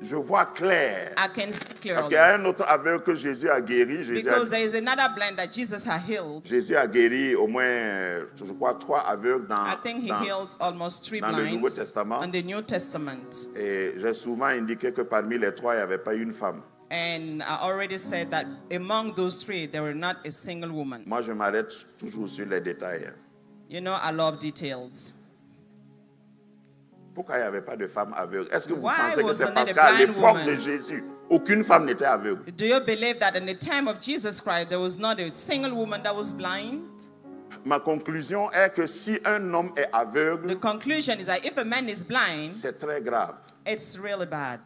Je vois clair. I can see Parce qu'il y clearly. a un autre aveugle que Jésus a guéri. Because there is another blind that Jesus had healed. Jésus a guéri au moins, je crois, 3 aveugles I think he dans healed almost 3 dans le Nouveau blinds Testament. in the New Testament. Et j'ai souvent indiqué que parmi les 3, il n'y avait pas une femme. And I already said that among those 3, there were not a single woman. Moi, je m'arrête toujours sur les détails. You know, I love details. Pourquoi il n'y avait pas de femme aveugle? Est-ce que vous Why pensez que wasn't c'est parce it a qu'à blind l'époque woman? de Jésus, aucune femme n'était aveugle? Do you believe that in the time of Jesus Christ, there was not a single woman that was blind? Ma conclusion est que si un homme est aveugle, The conclusion is that if a man is blind, c'est très grave. it's really bad.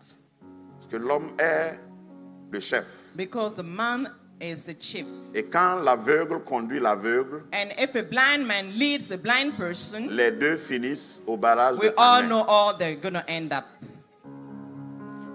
Parce que l'homme est le chef. Because the man is the chief. Et quand l'aveugle conduit l'aveugle, And if a blind man leads a blind person, les deux finissent au barrage we de ta all main. know all they're going to end up.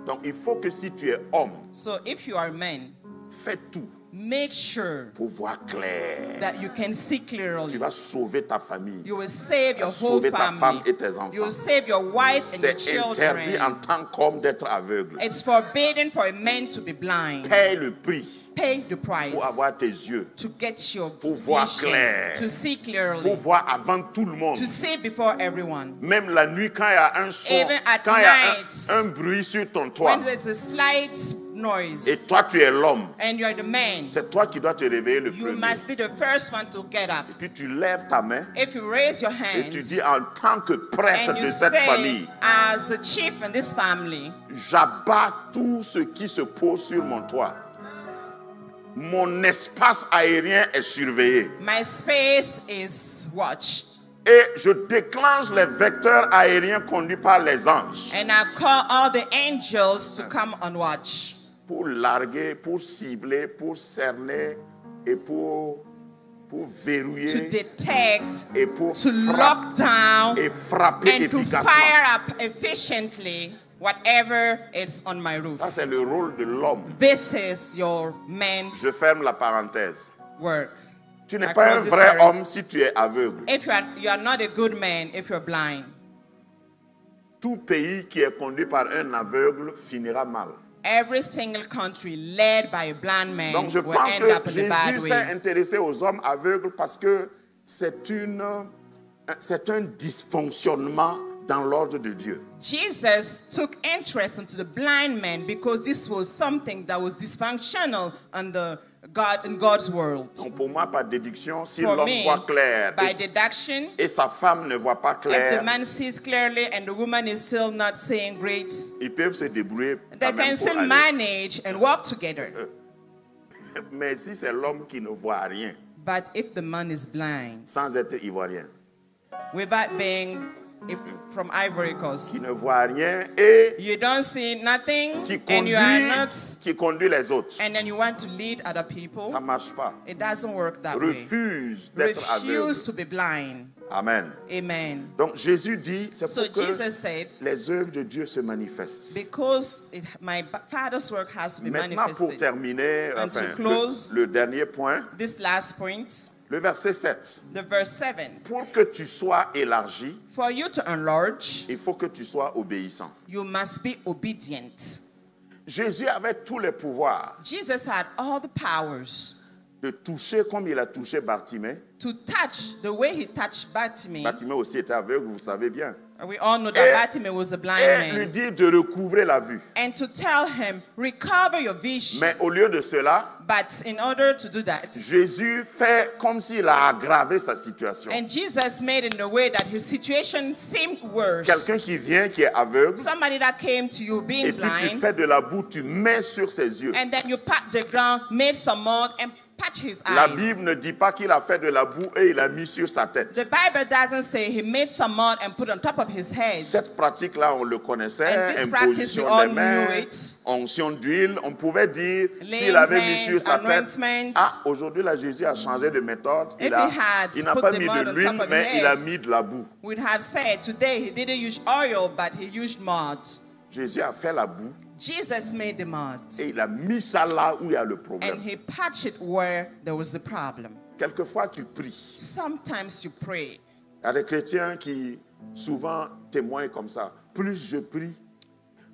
Donc il faut que si tu es homme, So if you are a man, fais tout make sure pour voir clair. that you can see Tu clearly. vas sauver ta famille. You will save your whole Sauver ta femme family. et tes You enfants. will save your wife and your C'est interdit en children. tant qu'homme d'être aveugle. It's forbidden for a man to be blind. Paye le prix Pay the price pour avoir tes yeux, to get your pour voir vision, clair, to see pour clearly, voir avant tout le monde. to see before everyone. Même la nuit, quand il y a un son, Even at quand il y a night, un bruit sur ton toit, When there's a slight et noise toi tu es l'homme, and you're the man, c'est toi qui dois te réveiller le you premier. must be the first one to get up. Puis tu lèves ta main If you raise your et tu hands dis en tant que prêtre and you de cette say, famille, as the chief in this family, j'abats tout ce qui se pose sur mon toit. Mon espace aérien est surveillé. my space is watched. Et je déclenche les vecteurs aériens conduits par les anges And I call all the angels to come on watch pour larguer, pour cibler, pour cerner et pour to verrouiller detect, et pour to lock down, et frapper and to efficacement. fire up efficiently whatever is on my roof. Ça, c'est le rôle de l'homme. This is your man's Je ferme la parenthèse. work. Tu n'es I pas un close this vrai parenthesis. homme si tu es aveugle. If you are not a good man if you're blind. Tout pays qui est conduit par un aveugle finira mal. Every single country led by a blind man Donc je will pense end que up in a bad Jésus s'est way. intéressé aux hommes aveugles parce que c'est un dysfonctionnement dans l'ordre de Dieu. Jesus took interest into the blind man because this was something that was dysfunctional in God's world. Donc pour moi, par déduction, si For l'homme me, voit clair by deduction, et sa femme ne voit pas if the clair, man sees clearly and the woman is still not seeing great, ils peuvent se débrouiller they quand même can pour still aller. manage and work together. Mais si c'est l'homme qui ne voit rien, But if the man is blind, sans être ivoirien, without being from Ivory Coast. qui ne voit rien et You don't see nothing, qui and you are not, conduit les autres. and then you want to lead other people. Ça ne marche pas. It doesn't work that way. Refuse d'être aveugle. Refuse to be blind. Amen. Amen. Donc Jésus dit, c'est So pour que Jesus said, les œuvres de Dieu se manifestent. because my Father's work has to be Maintenant, pour manifested. terminer, And to close, le dernier point, This last point, le verset 7. the verse 7. Pour que tu sois élargi, For you to enlarge, il faut que tu sois obéissant. you must be obedient. Jésus avait tous les pouvoirs Jesus had all the powers de toucher comme il a touché Bartimée. to touch the way he touched Bartimaeus. Bartimée aussi était aveugle, vous savez bien. We all know that Bartimaeus was a blind Et lui man. dire de recouvrer la vue. And to tell him, recover your vision. Mais au lieu de cela, But in order to do that, Jésus fait comme s'il a aggravé sa situation. and Jesus made it in a way that his situation seemed worse. Quelqu'un qui vient, qui est aveugle, Somebody that came to you being et puis tu blind, fais de la boue, tu mets sur ses yeux. and then you pat the ground, made some mud, and patch his La eyes. Bible ne dit pas qu'il a fait de la boue et il a mis sur sa tête. The Bible doesn't say he made some mud and put on top of his head. Cette pratique-là, on le connaissait. And this practice, we Imposition all des mains, knew it. onction d'huile. On pouvait dire, Laying s'il avait mis hands, sur sa tête, anointments. ah, aujourd'hui, là, Jésus a changé de méthode. If he had Il n'a put pas the mis mud de on l'huile, top of mais his il a head, mis de la boue. we'd have said today he didn't use oil, but he used mud. Jésus a fait la boue Jesus made the mud, et il a mis ça là où il y a le and problème. he patched it where there was a problem. Quelquefois, tu pries. Sometimes you pray. Il y a des chrétiens qui souvent témoignent comme ça. Plus je prie,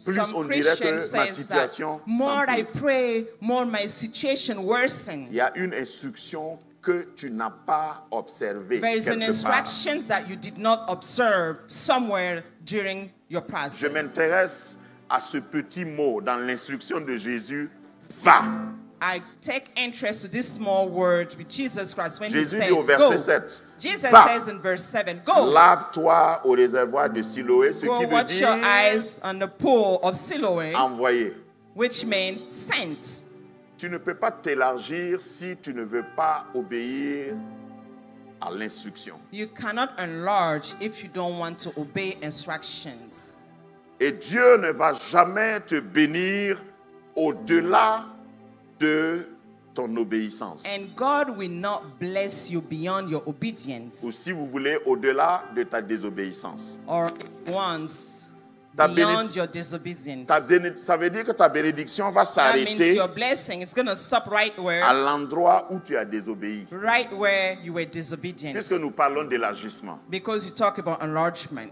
plus Some on dirait Christians que ma says situation that more I s'empire. pray, more my situation worsens. Il y a une instruction que tu n'as pas observée There is an quelque part. instructions that you did not observe somewhere during your Je process. m'intéresse à ce petit mot dans l'instruction de Jésus, va. I take interest to this small word with Jesus Christ when Jésus he dit au said, verset go. 7, Jesus va, says in verse 7, go. lave-toi au réservoir de Siloé, ce Go qui veut watch your dire eyes on the pool of Siloé, envoyé. which means sent. Tu ne peux pas t'élargir si tu ne veux pas obéir à l'instruction. You cannot enlarge if you don't want to obey instructions. Et Dieu ne va jamais te bénir au-delà de ton obéissance. And God will not bless you beyond your obedience Ou si vous voulez, au-delà de ta désobéissance. or once Ta beyond your disobedience. Ça veut dire que ta bénédiction va That means s'arrêter your blessing is going to stop right à where l'endroit où tu as désobéi. you were disobedient. Puisque nous parlons d'élargissement. Because you talk about enlargement.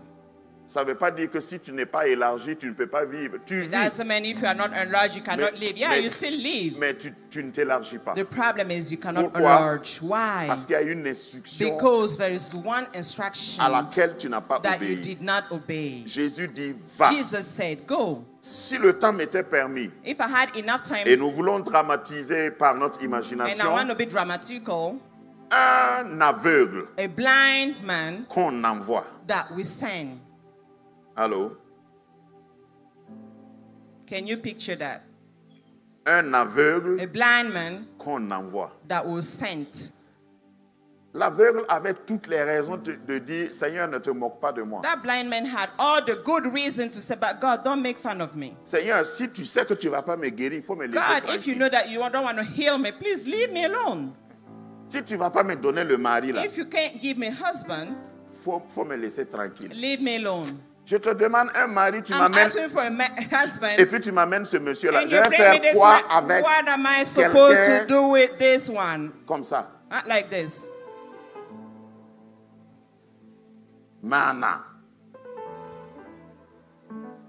Ça ne veut pas dire que si tu n'es pas élargi, tu ne peux pas vivre. Tu It vis, doesn't mean if you are not enlarged, you cannot live. Yeah, mais- you still live. mais tu ne t'élargis pas. The problem is you cannot Pourquoi? enlarge. Why? Parce qu'il y a une instruction Because there is one instruction à laquelle tu n'as pas that you obéi. did not obey. Jésus dit, va. Jesus said, go. Si le temps m'était permis, If I had enough time, et nous voulons dramatiser par notre and I imagination, want to be dramatical, un aveugle a blind man qu'on envoie. that we send. Allô? Can you picture that? Un aveugle A blind man qu'on envoie. that was sent. L'aveugle avait toutes les raisons de dire, Seigneur, ne te moque pas de moi. That blind man had all the good reason to say, but God, don't make fun of me. Seigneur, si tu sais que tu ne vas pas me guérir, il faut me laisser God, if you tranquille. know that you don't want to heal me, please leave me alone. Si tu ne vas pas me donner le mari, là, If you can't give me a husband, faut me laisser tranquille. leave me alone. Je te demande un mari, tu I'm m'amènes, asking for a husband. et puis tu m'amènes ce monsieur-là. And Je you vais bring me faire this quoi man. avec What am I supposed to quelqu'un do with this one? comme ça? Not like this. Mana.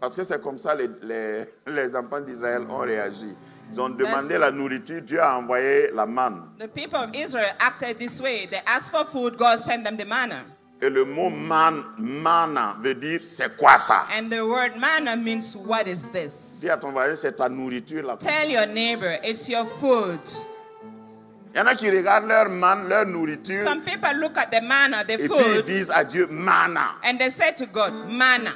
Parce que c'est comme ça les enfants d'Israël ont réagi. Ils ont demandé la nourriture, Dieu a envoyé la manne. The people of Israel acted this way. They asked for food, God sent them the manna. Et le mot mana veut dire c'est quoi ça? And the word manna means, what is this? Dis à ton voisin, c'est ta nourriture là. Tell your neighbor, it's your food. Il y en a qui regardent leur manne, leur nourriture, Some people look at the manna, the et puis ils food, disent à Dieu, mana. and they say to God, manna,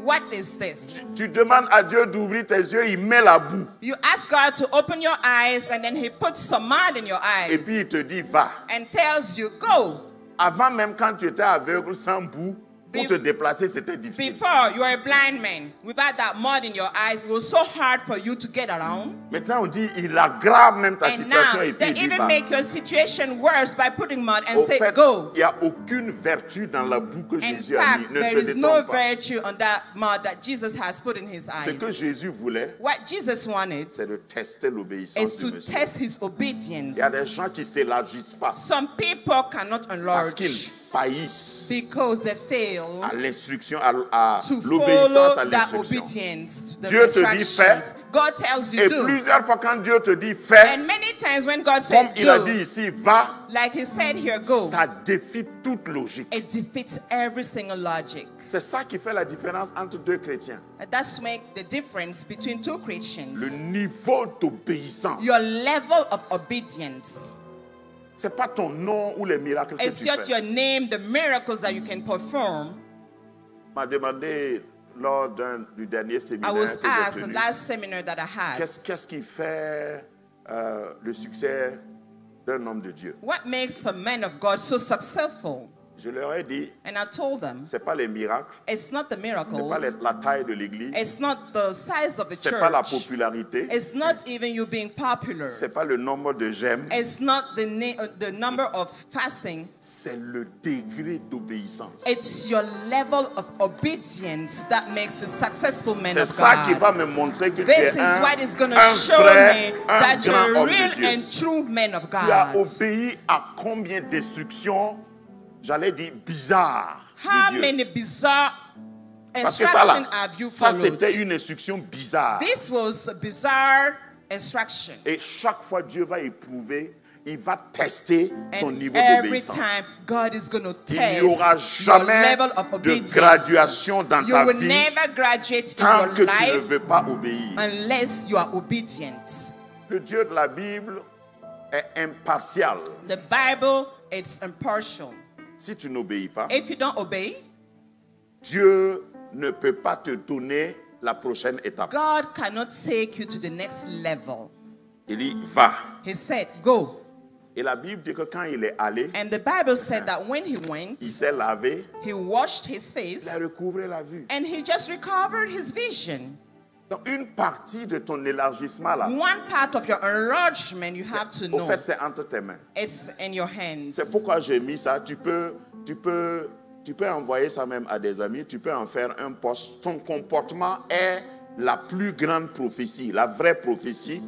what is this? Tu demandes à Dieu d'ouvrir tes yeux, il met la boue. You ask God to open your eyes, and then he puts some mud in your Et eyes puis il te dit, va. and tells you, go. Avant même quand tu étais aveugle sans boue, Pour te déplacer, c'était difficile. Before, you were a blind man. Without that mud in your eyes, it was so hard for you to get around. Maintenant, on dit, il aggrave même ta And situation now, et puis they il dit, even bah, make your situation worse by putting mud and au say, fait, go. il n'y a aucune vertu dans la boue que In Jésus a fact, mis. Ne there te is no détrompe pas. virtue on that mud that Jesus has put in his Ce que eyes. Jésus voulait, What Jesus wanted c'est de tester l'obéissance is du to monsieur. test his obedience. Il y a des gens qui ne s'élargissent pas Some people cannot parce qu'ils enlarge faillissent because they fail à l'instruction, à to l'obéissance à follow that l'instruction. obedience, the Dieu te dit instructions. God tells you Et do. plusieurs fois quand Dieu te dit fais, And many times when God comme said il a do, dit ici, va, like he said here, go, ça défie toute logique. it defeats every single logic. C'est ça qui fait la différence entre deux chrétiens. And that's make the difference between two Le Christians. niveau d'obéissance. Your level of obedience. C'est pas ton nom ou les miracles que It's tu not fais. your name, the miracles that you can perform. M'a demandé lors du dernier I séminaire was que j'ai asked the tenu, last seminar that I had, qu'est-ce qui fait le succès d'un homme de Dieu? what makes a man of God so successful? Je leur ai dit, And I told them, c'est pas les miracles, it's not the c'est miracles, pas la taille de l'église, it's not the size of the c'est pas la church, popularité, it's not even you being popular, c'est pas le nombre de j'aime, it's not the number of fasting, c'est le degré d'obéissance. it's your level of obedience that makes a successful man C'est of ça qui God. va me montrer que tu This es is what is going to un show vrai, me un that you're grand a homme de real Dieu. and true man of Tu as God. obéi à combien d'instructions, j'allais dire bizarres, How de Dieu. many bizarre Parce que ça, là, instructions have you ça followed? c'était une instruction bizarre. This was a bizarre instruction. Et chaque fois Dieu va éprouver, il va tester ton And niveau every d'obéissance. time God is going to Il test n'y aura your jamais level of de obedience. graduation dans You ta will vie never graduate in tant your que tu ne life veux pas obéir. unless you are obedient. Le Dieu de la Bible est impartial. The Bible, it's impartial. Si tu n'obéis pas, If you don't obey, Dieu ne peut pas te donner la prochaine étape. God cannot take you to the next level. Il dit, va. He said, go. Et la Bible dit que quand il est allé, And the Bible said that when he il went, s'est lavé, he washed his il face a recouvré la vue. and he just recovered his vision. Donc une partie de ton élargissement là, One part of your enlargement you have to au know, fait c'est entre tes mains. it's in your hands. C'est pourquoi j'ai mis ça. Tu peux envoyer ça même à des amis. Tu peux en faire un post. Ton comportement est la plus grande prophétie, la vraie prophétie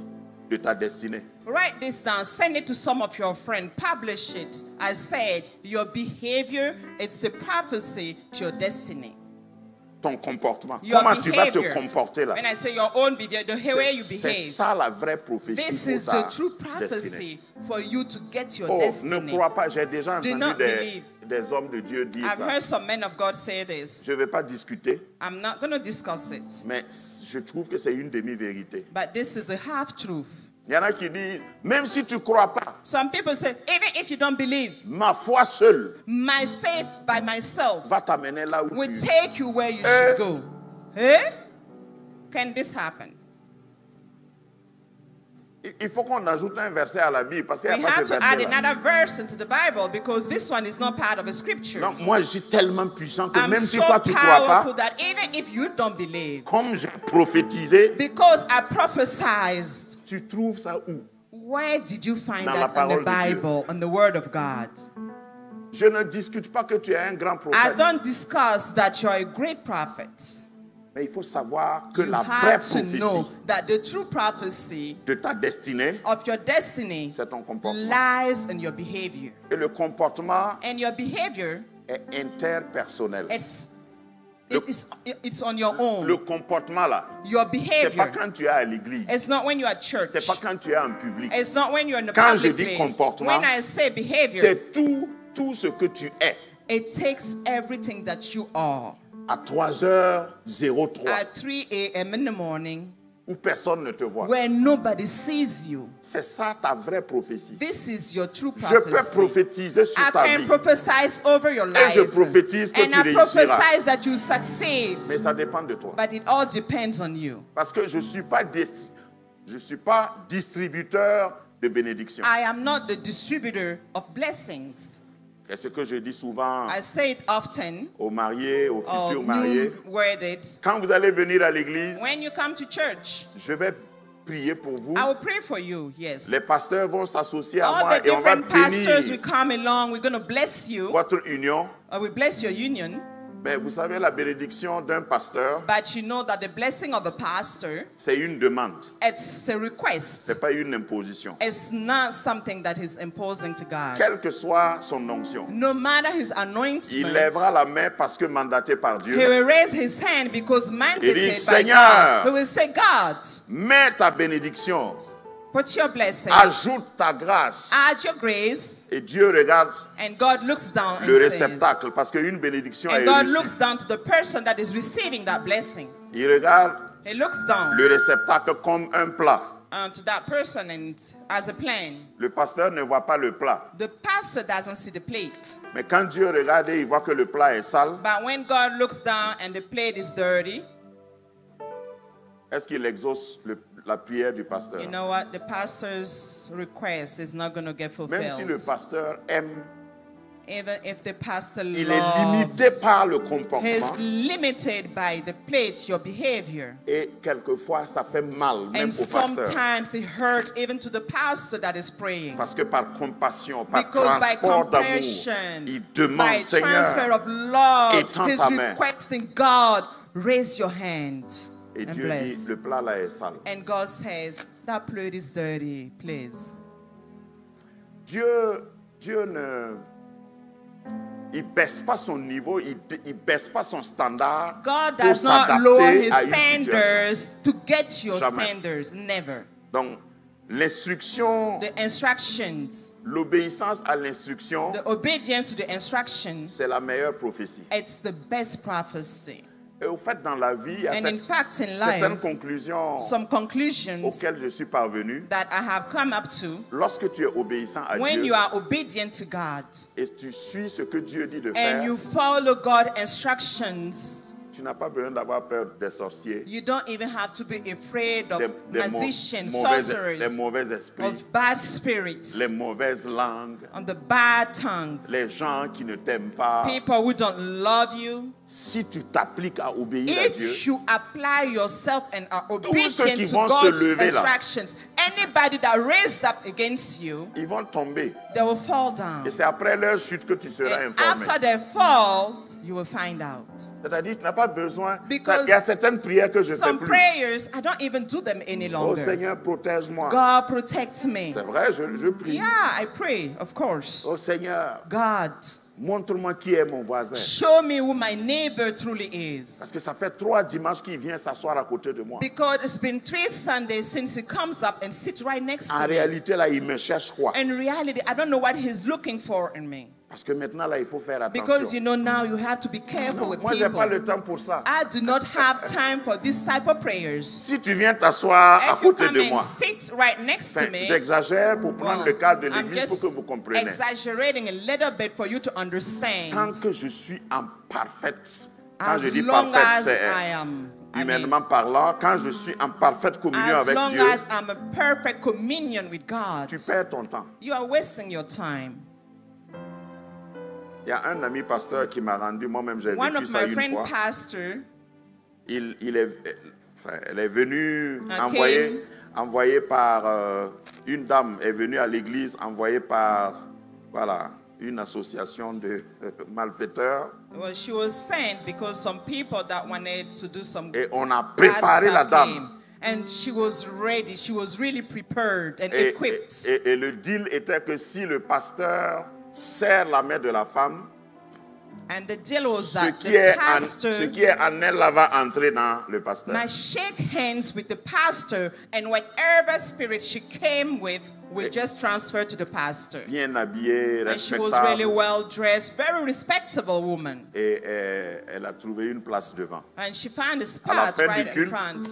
de ta destinée. Write this down, send it to some of your friends, publish it. I said, your behavior, it's a prophecy to your destiny. Ton comportement. Your Comment tu vas te behavior. comporter là? When I say your own behavior, the way you C'est behave. ça la vraie prophétie This pour is ta the true destinée. prophecy for you to get your Oh, ne destiny. crois pas, j'ai déjà Do entendu not believe. des hommes de Dieu dire I've ça. heard some men of God say this. Je ne vais pas discuter, I'm not going to discuss it, mais je trouve que c'est une demi-vérité. but this is a half truth. Il y en a qui disent, même si tu ne crois pas, Some people say, even if you don't believe, ma foi seule my faith by myself va t'amener là où will tu es. take you where you should go. Eh? Can this happen? Il faut qu'on ajoute un verset à la Bible parce qu'il n'y We a pas ce have to add verset-là. another verse into the Bible because this one is not part of a scripture. Non, moi, je suis tellement puissant que I'm même si so toi tu ne crois powerful pas, that even if you don't believe, comme j'ai prophétisé, because I prophesied, tu trouves ça où? where did you find Dans la that in the parole de Dieu. Bible, in the Word of God? Je ne discute pas que tu es un grand I prophète. don't discuss that you're a great prophet. Mais il faut savoir que You la vraie have to know prophétie that the true prophecy de ta destinée, of your destiny c'est ton comportement. lies in your behavior. Et le comportement And your behavior, est interpersonnel. it's on your own. Le comportement là, Your c'est pas behavior. quand tu es à l'église. It's not when you're at church. C'est pas quand tu es en public. It's not when you're in the Quand je public dis place. comportement, When I say behavior, C'est tout ce que tu es. it takes everything that you are. À 3h03, At 3 a.m. in the morning, où personne ne te voit. where nobody sees you. C'est ça ta vraie prophétie. This is your true Je peux prophecy. prophétiser sur I ta can vie. prophesy over your Et je life. prophétise que And tu I réussiras. prophesy that you succeed. Mais ça dépend de toi. But it all depends on you. Parce que je ne suis pas distributeur de bénédictions. I am not the distributor of blessings. Et ce que je dis souvent I say it often, aux mariés, aux or futurs mariés, new-wedded. quand vous allez venir à l'église, When you come to church, je vais prier pour vous. I will pray for you, yes. Les pasteurs vont s'associer à All moi the et on va different pastors will bénir come along. We're going to bless you, votre union. or we bless your union. Mais vous savez, la bénédiction d'un pasteur, But you know that the blessing of a pastor, c'est une demande. it's a request. C'est pas une imposition. It's not something that is imposing to God. Quelle que soit son onction, No matter his il anointment, lèvera la main parce que mandaté par he Dieu. will raise his hand because mandated by Seigneur, God. He will say, God, Mets ta bénédiction, put your blessing, ajoute ta grâce. add your grace, Et Dieu regarde and God looks down and le says, réceptacle parce qu'une bénédiction est and God reçue. looks down to the person that is receiving that blessing. Il regarde He looks down le réceptacle comme un plat. to that person and as a plan. Le pasteur ne voit pas le plat. The pastor doesn't see the plate. Mais quand Dieu regarde et il voit que le plat est sale, But when God looks down and the plate is dirty, est-ce qu'il exauce la prière du pasteur? you know what? The pastor's request is not going to get Même si le fulfilled. pasteur aime, Even if the pastor il est limité loves, par le he's comportement. limited by the plate, your behavior. Et quelquefois, ça fait mal, même And au pasteur. sometimes it hurts even to the pastor that is praying. Parce que par compassion, par Because by transport d'amour, compassion, il by demande, transfer Seigneur, of love, étends he's ta main. requesting, God, raise your hands et and Dieu dit, bless. le plat là est sale. And God says, that plate is dirty, please. Dieu ne... Il baisse pas son niveau, il baisse pas son standard God pour does not lower s'adapter his à une situation. standards to get your Jamais. standards. Never. Donc, l'instruction, The instructions, l'obéissance à l'instruction, the obedience to the instructions, c'est la meilleure prophétie. it's the best prophecy. Et au fait, dans la vie, il y a And in fact, in certaines life, conclusions some conclusions auxquelles je suis parvenu. that I have come up to, Lorsque tu es obéissant à when Dieu you are obedient to God et tu suis ce que Dieu dit de and faire, you follow God's instructions, tu n'as pas besoin d'avoir peur des sorciers, you don't even have to be afraid of des magicians, les sorcerers, mauvais esprits, of bad spirits, les mauvaises langues, on the bad tongues, les gens qui ne t'aiment pas. people who don't love you. Si tu t'appliques à obéir à Dieu, If you apply yourself and are ceux obedient qui to vont se God's lever là, instructions, anybody that raised up against you, ils vont tomber. they will fall down. Et c'est après leur chute que tu seras And informé. after they fall, you will find out. C'est-à-dire, tu n'as pas besoin. Because Il y a certaines prières que je ne fais Some plus. prayers, I don't even do them any Oh longer. Seigneur, protège-moi. God protect me. C'est vrai, je prie. Yeah, I pray, of course. Oh Seigneur, God, montre-moi qui est mon voisin. show me who my neighbor truly is. Parce que ça fait 3 dimanches qu'il vient s'asseoir à côté de moi. Because it's been 3 Sundays since he comes up and sits right next En to me. réalité, là, il me cherche quoi? In reality, I don't know what he's looking for in me. Parce que maintenant, là, il faut faire Because you attention. know now you have to be careful with Moi, je n'ai pas people. le temps pour ça. I do not have time for this type of prayers. Si tu viens t'asseoir à If you côté come de and moi, sit right next to enfin, me, j'exagère pour prendre well, le cadre de I'm l'église pour que just vous compreniez. exaggerating a little bit for you to Tant understand. que je suis en parfaite, quand As je dis long parfaite, as c'est I am, I mean, humainement parlant, quand je suis en parfaite communion as avec long Dieu, as I'm a perfect communion with God, tu perds ton temps. you are wasting your time. Il y a un ami pasteur qui m'a rendu, moi-même j'ai One vécu of ça my une friend fois. pastor, Elle est venue came. envoyée par une dame, est venue à l'église envoyée par une association de malfaiteurs. well, she was sent because some people that wanted to do some Et on a bad préparé la stuff dame. came. And she was ready. She was really prepared and Et, equipped. et le deal était que si le pasteur serre la main de la femme, And the deal was ce that qui the est pastor en elle là va entrer dans le pasteur. might shake hands with the pastor, and whatever spirit she came with will just transfer to the pastor. Bien habillée, And she was really respectable. well dressed, very respectable woman. Et elle a trouvé une place devant. And she found a la spot fin right du in culte, front.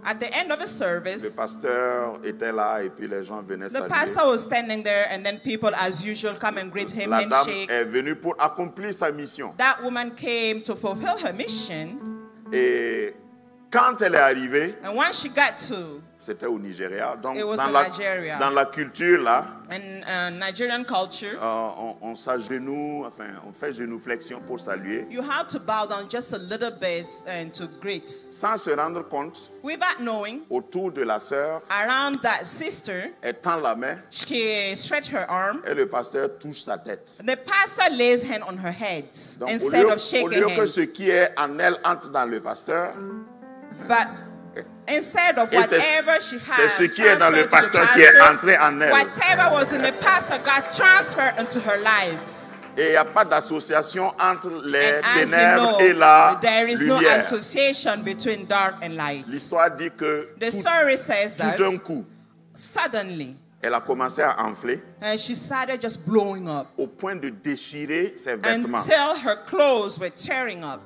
At the end of the Le service, pasteur était là et puis les gens venaient the saluer. pastor was standing there, and then people, as usual, come and greet him, La dame handshake. est venue pour accomplir sa mission. That woman came to fulfill her mission, Et quand elle est arrivée, and once she got to, c'était au Nigeria. Donc It was dans in la, Nigeria. dans la culture là, In Nigerian culture, on s'agenouille, enfin, on fait génuflexion pour saluer, you have to bow down just a little bit and to greet. sans se rendre compte, Without knowing, autour de la sœur, around that sister, elle tend la main she stretched her arm. et le pasteur touche sa tête. The pastor lays hand on her head Donc, instead of au shaking lieu que hands. ce qui est en elle entre dans le pasteur, But instead of Et c'est- whatever she c'est has ce qui est dans le transferred to the pasteur qui est pastor, entré en elle. whatever was in the pastor got transferred into her life. Et il n'y a pas d'association entre les And as you ténèbres know, et la there is no lumière. association between dark and light. L'histoire dit que The story says that tout d'un coup, suddenly elle a commencé à enfler she started just blowing up au point de déchirer ses vêtements. until her clothes were tearing up.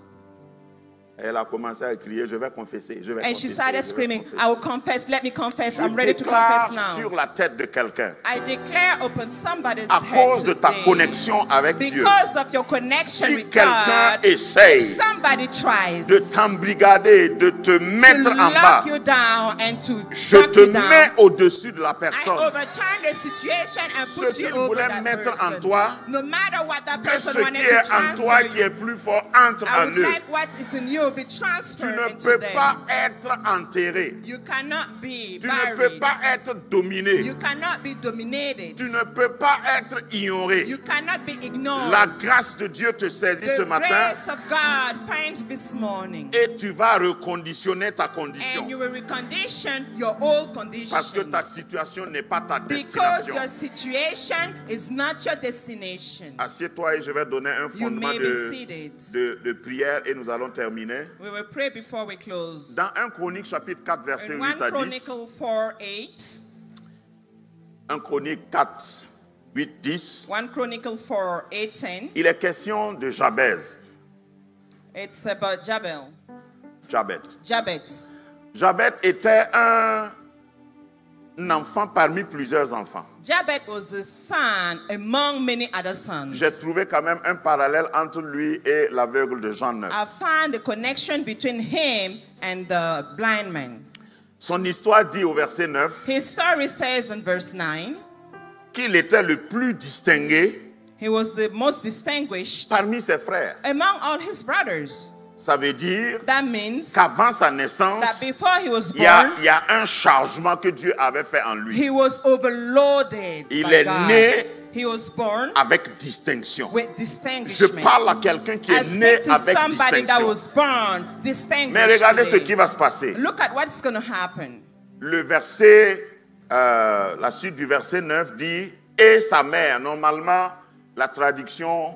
Elle a commencé à crier, je vais confesser, je vais And she confesser. started je vais screaming, confesser. I will confess, let me confess, I'm Je ready to déclare confess now. sur la tête de quelqu'un, I declare upon somebody's à head cause de ta today, connexion avec Dieu, because of your connection si with quelqu'un God, essaye somebody tries de t'embrigader, de te mettre to en bas, lock you down and to je drag te you down. mets au-dessus de la I personne. overturn the situation and Ce put you qu'il over voulait that mettre en person. toi, No matter what that Que person ce wanted qui to est en toi, transfer qui est you, plus fort, entre I en would eux. like what is in you be Tu transferred ne into peux them. pas être enterré. You cannot be Tu ne peux buried. pas être dominé. You cannot be dominated. Tu ne peux pas être ignoré. You cannot be ignored. La grâce de Dieu te saisit ce The matin grace of God finds this morning. et tu vas reconditionner ta And condition. you will recondition your old Parce que condition. ta situation n'est pas ta Because destination. your situation is not your destination. Assieds-toi et je vais donner un You fondement may be seated. de prière et nous allons terminer. We will pray before we close. Dans 1 Chronique chapitre 4 verset In 8 1 à 10. Chronicle 4:8. 1 Chronique 4, 8, 10. 1 Chronicle 4:8-10. Il est question de Jabez. It's about Jabez. Jabez était un enfant parmi plusieurs enfants. Jabez was a son among many other sons. J'ai trouvé quand même un parallèle entre lui et l'aveugle de Jean 9. I found the connection between him and the blind man. Son histoire dit au verset 9 His story says in verse 9, qu'il était le plus distingué he was the most distinguished parmi ses frères. among all his brothers. Ça veut dire That means qu'avant sa that naissance, before he was il y a born, un changement que Dieu avait fait en lui. he was overloaded Il by est God. né He was born avec distinction. with Je distinguishment. parle à quelqu'un qui I est né speak to avec somebody that distinction. was born distinguished. Mais regardez ce today. qui va se passer. Look at what's going to happen. Le verset, la suite du verset 9 dit « Et sa mère ». Normalement, la traduction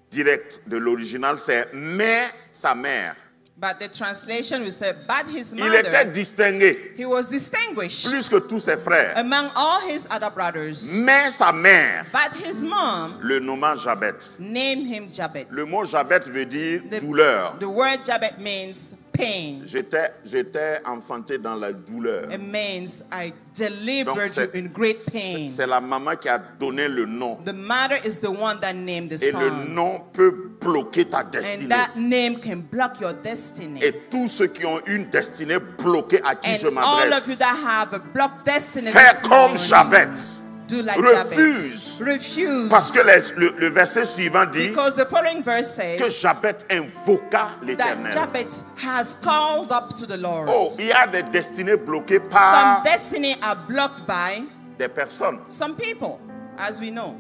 directe de l'original, c'est « Mais sa mère ». But the translation will say, but his Il était mother, distingué, he was distinguished plus que tous ses frères. among all his other brothers. Mais sa mère But his mom le nomma Jabez. named him Jabez. Le mot Jabez veut dire douleur. The word Jabez means pain. J'étais enfanté dans la douleur. It means I Donc, delivered you in great pain. c'est la maman qui a donné le nom. The mother is the one that named the Et le son. nom peut bloquer ta And destinée. that name can block your destiny. Et tous ceux qui ont une destinée bloquée à qui je And all of you m'adresse, that have a blocked destiny fais this comme morning, Jabez. do like Refuse. Jabez. Refuse. Parce que le verset suivant dit Because the following verse que says Jabez invoqua that l'Éternel. Jabez has called up to the Lord. Oh, il y a des destinées bloquées Some par destiny are blocked by des personnes. some people, as we know.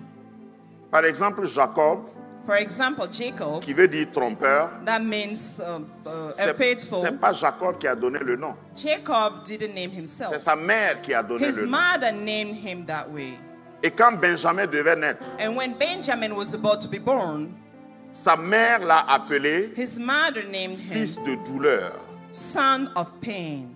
Par exemple, Jacob, For example, Jacob, qui veut dire trompeur, that means unfaithful. c'est pas Jacob qui a donné le nom. Jacob didn't name C'est himself. sa mère qui a donné His le nom. mother named him that way. Et quand Benjamin devait naître, And when Benjamin was about to be born, sa mère l'a appelé his mother named him fils de douleur. son of pain.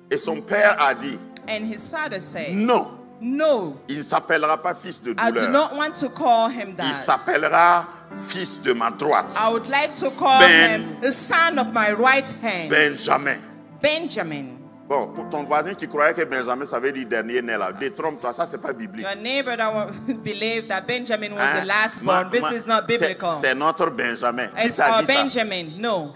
Et son père a dit, And his father said, non, no, il ne s'appellera pas fils de I do douleur. not want to call him Il that. s'appellera fils de ma droite. I would like to call Ben- him the son of my right hand, Benjamin. Benjamin. Bon, pour ton voisin qui croyait que Benjamin, ça veut dire dernier né là, détrompe-toi, ça c'est pas biblique. Your neighbor that believed that Benjamin was Hein? the last born, this is not biblical. C'est notre Benjamin. Qui It's t'a our dit ça? Benjamin. No,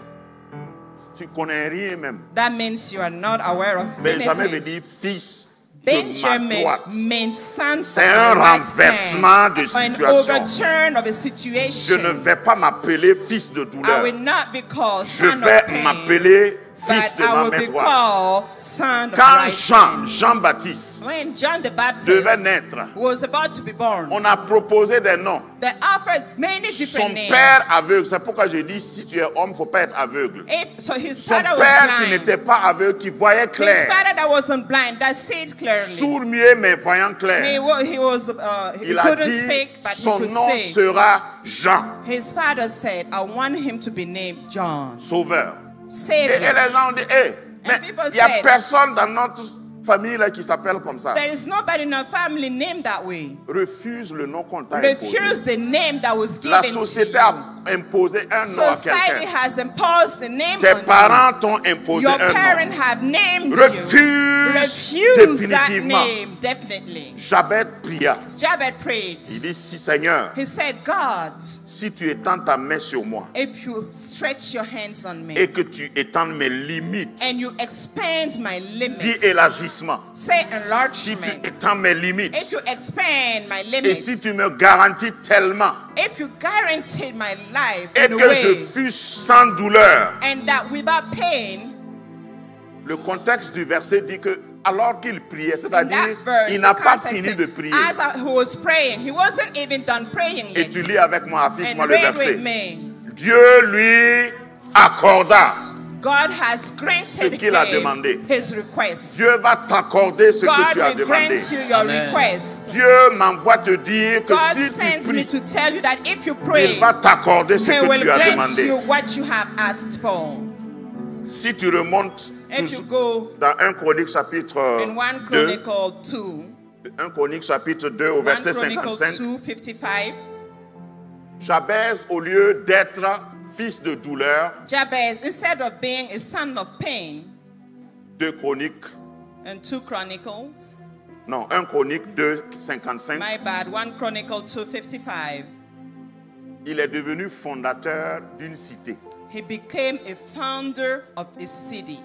Tu connais rien même. that means you are not aware of Benjamin veut anything. dire fils Benjamin droite. meant son C'est of un my right renversement hand, de an situation. overturn of a Je situation. ne vais pas m'appeler fils de I douleur. will not be called Je son vais of pain, m'appeler fils but de I ma will main be droite. called son of Quand right Jean-Baptiste When John the Baptist devait naître, was about to be born, on a proposé des noms. they offered many Son different names. père aveugle, c'est pourquoi j'ai dit si tu es homme, il ne faut pas être aveugle. So his Son father was père qui blind. n'était pas aveugle, qui voyait His clair, father that wasn't blind, that sees clearly. sourd muet mais voyant He clair, il a couldn't dit speak, but he son could nom say. sera Jean, His father said, I want him to be named John. sauveur. Et Savior. les gens ont dit, mais people il n'y a said- personne dans notre famille là, qui s'appelle comme ça. There is nobody in our family named that way. Refuse le nom qu'on t'a imposé. Refuse the name that was given La to société you. a imposé un nom à Society quelqu'un. has imposed the name Tes on parents t'ont imposé you. Your un parents nom. have named Refuse you. Refuse that définitivement. name, definitely. Jabez pria. Jabez prayed. Il dit, si Seigneur, He said, God, si tu étends ta main sur moi if you stretch your hands on me et que tu étends mes limites, and you expand my dis limits, élargissement. say Si tu enlargement. étends mes If limites you expand my et si limits, tu me garantis tellement if you guaranteed my life et in a que je way, fus sans douleur. and that without pain, Le contexte du verset dit que alors qu'il priait, in c'est-à-dire that verse, il n'a the pas context fini said, de prier. as he was praying, he wasn't even done praying Et yet. tu lis avec moi, affiche-moi And le read verset. with me. Dieu lui accorda. God has Ce granted qu'il a him demandé. his request. Dieu va t'accorder ce que God tu as will grant demandé. you your Amen. request. Dieu m'envoie te dire que God si tu sends me pries, to tell you that if you pray, il va t'accorder ce he que will tu as grant demandé. you what you have asked for. Si tu remontes If you toujours go dans 1 Chronique chapitre in 1 2, Chronicle 2, 1 Chronique chapitre 2 au 1 verset Chronicle 55, 2, 55, Jabez, au lieu d'être fils de douleur, Jabez, instead of being a son of pain, 2 Chroniques, in 2 Chronicles, non, 1 Chronique 2, 55, my bad, 1 Chronicle 2, 55, il est devenu fondateur d'une cité. he became a founder of a city.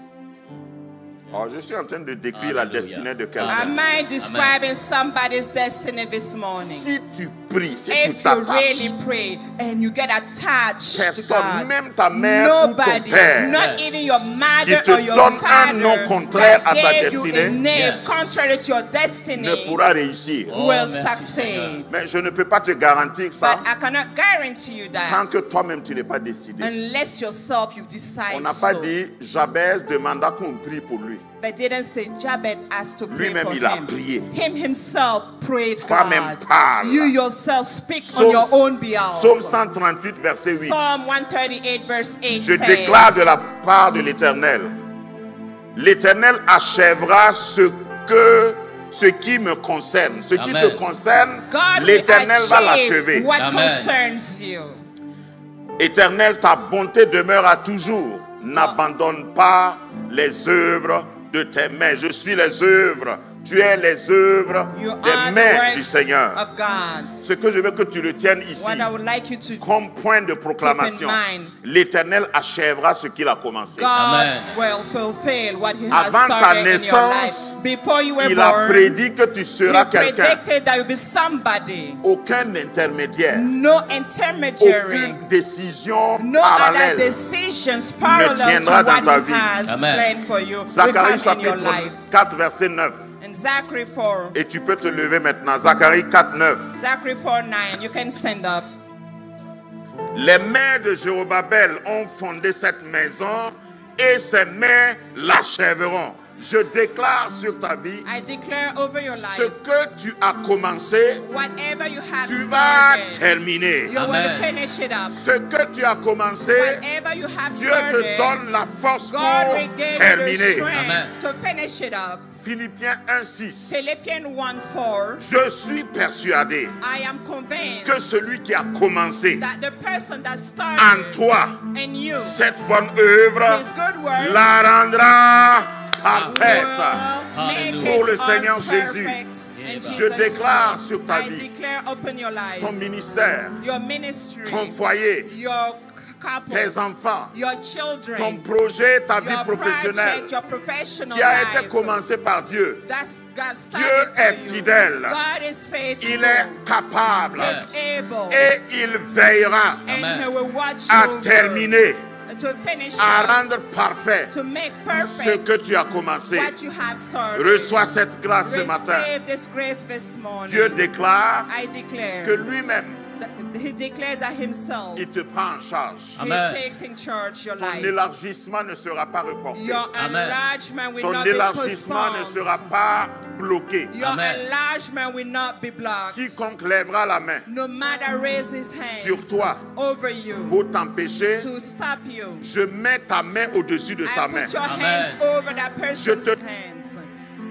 Alors, je suis en train de décrire la Alléluia. destinée de quelqu'un. Am I describing somebody's destiny this morning? Si tu pries, si tu If you t'attaches, really pray and you get attached to personne, God, même ta mère ou ton nobody, père, not Yes. even your qui mother te or your donne un father, nom contraire à ta that gave you a destinée, name Yes. contrary to your destiny, ne pourra réussir. Oh, will merci, succeed. Seigneur. Mais je ne peux pas te garantir ça But I cannot guarantee you that tant que toi-même tu n'es pas décidé. unless yourself you On decide n'a pas so. dit Jabez demanda qu'on prie pour lui. They didn't say Jabez asked to pray Lui-même, for il a him. prié. Him himself prayed Toi-même God. parle. You yourself speak on your own behalf. Psaume 138, verset 8. Psalm 138 verse 8 Je says, déclare de la part de l'Éternel, l'Éternel achèvera ce qui me concerne. Ce qui Amen. te concerne, God will l'Éternel va achieve l'achever. what Amen. concerns you. Éternel, ta bonté demeure à toujours. N'abandonne pas les œuvres de tes mains. Je suis les œuvres. Tu es les œuvres You des are the mains du works Seigneur. of God. Ce que je veux que tu le tiennes ici, What I would like you to comme point de proclamation, keep in mind. l'Éternel achèvera ce qu'il a commencé. God Amen. will fulfill what He has Avant ta started in your naissance, life. Before you were Il a born, prédit que tu seras He quelqu'un. predicted that you'll be somebody. Aucun intermédiaire, No intermediary. aucune décision No other parallèle. decisions parallel to tiendra dans what ta He vie. has Amen. planned for you will Zacharie come in your chapitre life. 4, verset 9. In Zachary 4, Et tu peux te lever maintenant. Zacharie 4, 9. Zachary 4:9, you can stand up. Les mains de Jérobabel ont fondé cette maison et ses mains l'achèveront. Je déclare sur ta vie, I declare over your ce life, que tu as commencé, whatever you have tu vas started, terminer. you will Amen. finish it up. Ce que tu as commencé, Whatever you have Dieu te started, donne la force God pour will give you the terminer. strength Amen. to finish it up. Philippiens 1, 6. Philippians 1:4, Je suis persuadé I am convinced que celui qui a commencé that the person that en started toi in you cette bonne œuvre his good works la rendra parfaite. will make Alléluia. it Pour le Seigneur all Jésus, perfect in je Jesus' déclare name. sur ta I vie, declare upon your life, ton ministère, your ministry, ton foyer, your couples, tes enfants, your ton children, projet, ta vie your professionnelle, project, your professional qui a été life. commencé par Dieu. That's God Dieu started est for you. fidèle. God is faithful. Il est capable He's able. et il veillera And Amen. He will watch à over terminer, to finish à up, rendre parfait to make ce perfect que tu as commencé. what you have started. Reçois cette grâce ce matin. Receive this grace this morning. Dieu déclare I declare que lui-même, that He declared that Himself il te prend en charge. Amen. He takes in charge your Ton life. élargissement ne sera pas reporté. Your Amen. enlargement will Ton not be élargissement ne postponed. sera pas bloqué. Your Amen. enlargement will not be blocked. Quiconque lèvera la main No matter raise his hands sur toi over you pour t'empêcher, to stop you. je mets ta main au-dessus de sa I main. put your Amen. hands over that person's te- hands.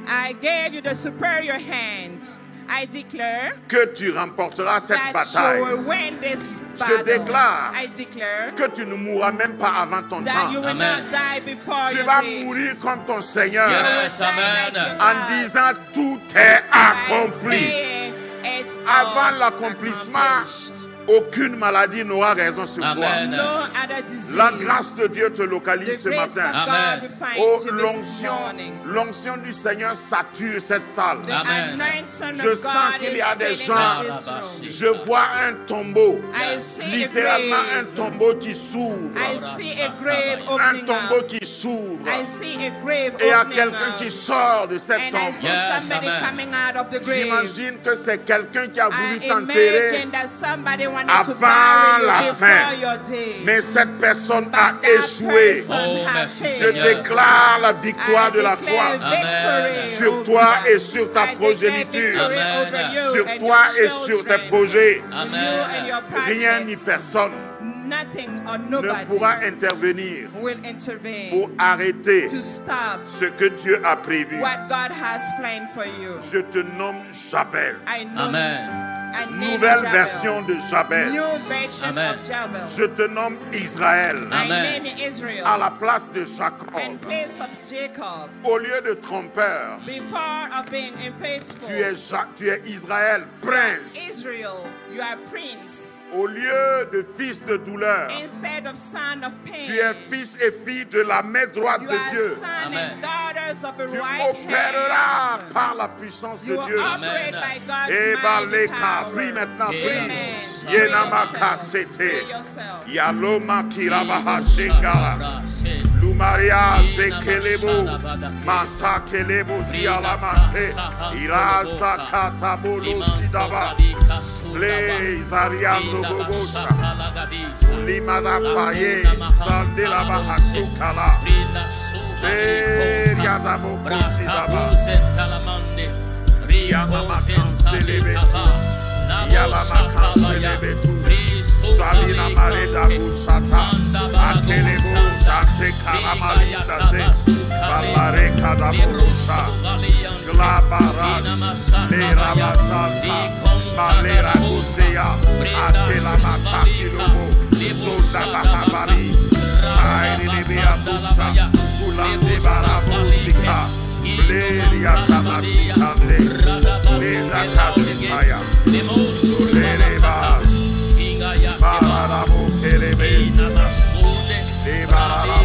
I gave you the superior hands. I declare Que tu remporteras cette that you bataille. will win this Je battle. déclare I declare que tu ne mourras même pas avant ton that temps. you will Amen. not die before Tu your vas days. mourir comme ton Seigneur Yes, Die like amen. your en God. disant tout est By accompli. saying it's Avant all l'accomplissement, accomplished. aucune maladie n'aura raison sur toi. Amen. No other disease. La grâce de Dieu te The localise ce grace matin. of Amen. God will find Oh, you this l'onction, morning. l'onction du Seigneur sature cette salle. The Amen. anointing Je of sens God qu'il y is a des filling gens- up this room. Je vois un tombeau, I see a littéralement un grave. tombeau qui s'ouvre. I see a grave Un opening tombeau up. qui s'ouvre. I see a grave Et il y a opening quelqu'un qui up. sort de cette And I see tombe. Yes, somebody amen. coming out of the grave. J'imagine que c'est quelqu'un qui a voulu I t'enterrer, imagine that somebody wanted to avant bury la you fin. before your day. mais cette personne But a that échoué. person Oh, have merci, Je failed. Seigneur. déclare la victoire I de la declare croix Amen. victory sur over toi that. et sur ta I declare progéniture, victory Amen. over you sur and toi your et sur tes children. projets. Amen. You and your Rien ni projects. personne Nothing or ne nobody pourra intervenir will intervene pour arrêter to stop ce que Dieu a prévu. what God has planned for you. Je te nomme Jabez. I know Amen. I name Nouvelle Jabez. version de Jabez. New version Amen. of Jabez. Je te nomme Israël. I Amen. name Israel. À la place de In Jacob. place of Jacob. Au lieu de trompeur, Before of being unfaithful. tu es Israël, prince. Israel, you are prince. Au lieu de fils de douleur, Instead of son of pain. tu es fils et fille de la main droite You de are Dieu. son Amen. and daughters of the Tu right opéreras hand. par la puissance de You will Dieu. operate by God's Et mighty baleka, power. prie maintenant, Amen. prie. Amen. Yenamaka Free sete. yourself. Yaloma kirabaha shengara. Lumaria zekelebo. Masa kelebo zialamate. Iraza katabolo sidaba. Le zariando bobosha. Limada paye. Zandela bahasukala. Salina Mareda Busata, Akelebo Jante Karamalita Ze, Balare Kadabusa, Glabaras, Lera Mazanta, Malera Gusea, Akela Matakilobo, Zonda Bahabari, Saini Libia Busa, Ulande Barabusika, Bleria Tamasitande, Lera Kasipaya, Sulereba, Bararabo Kelebe, Lebarara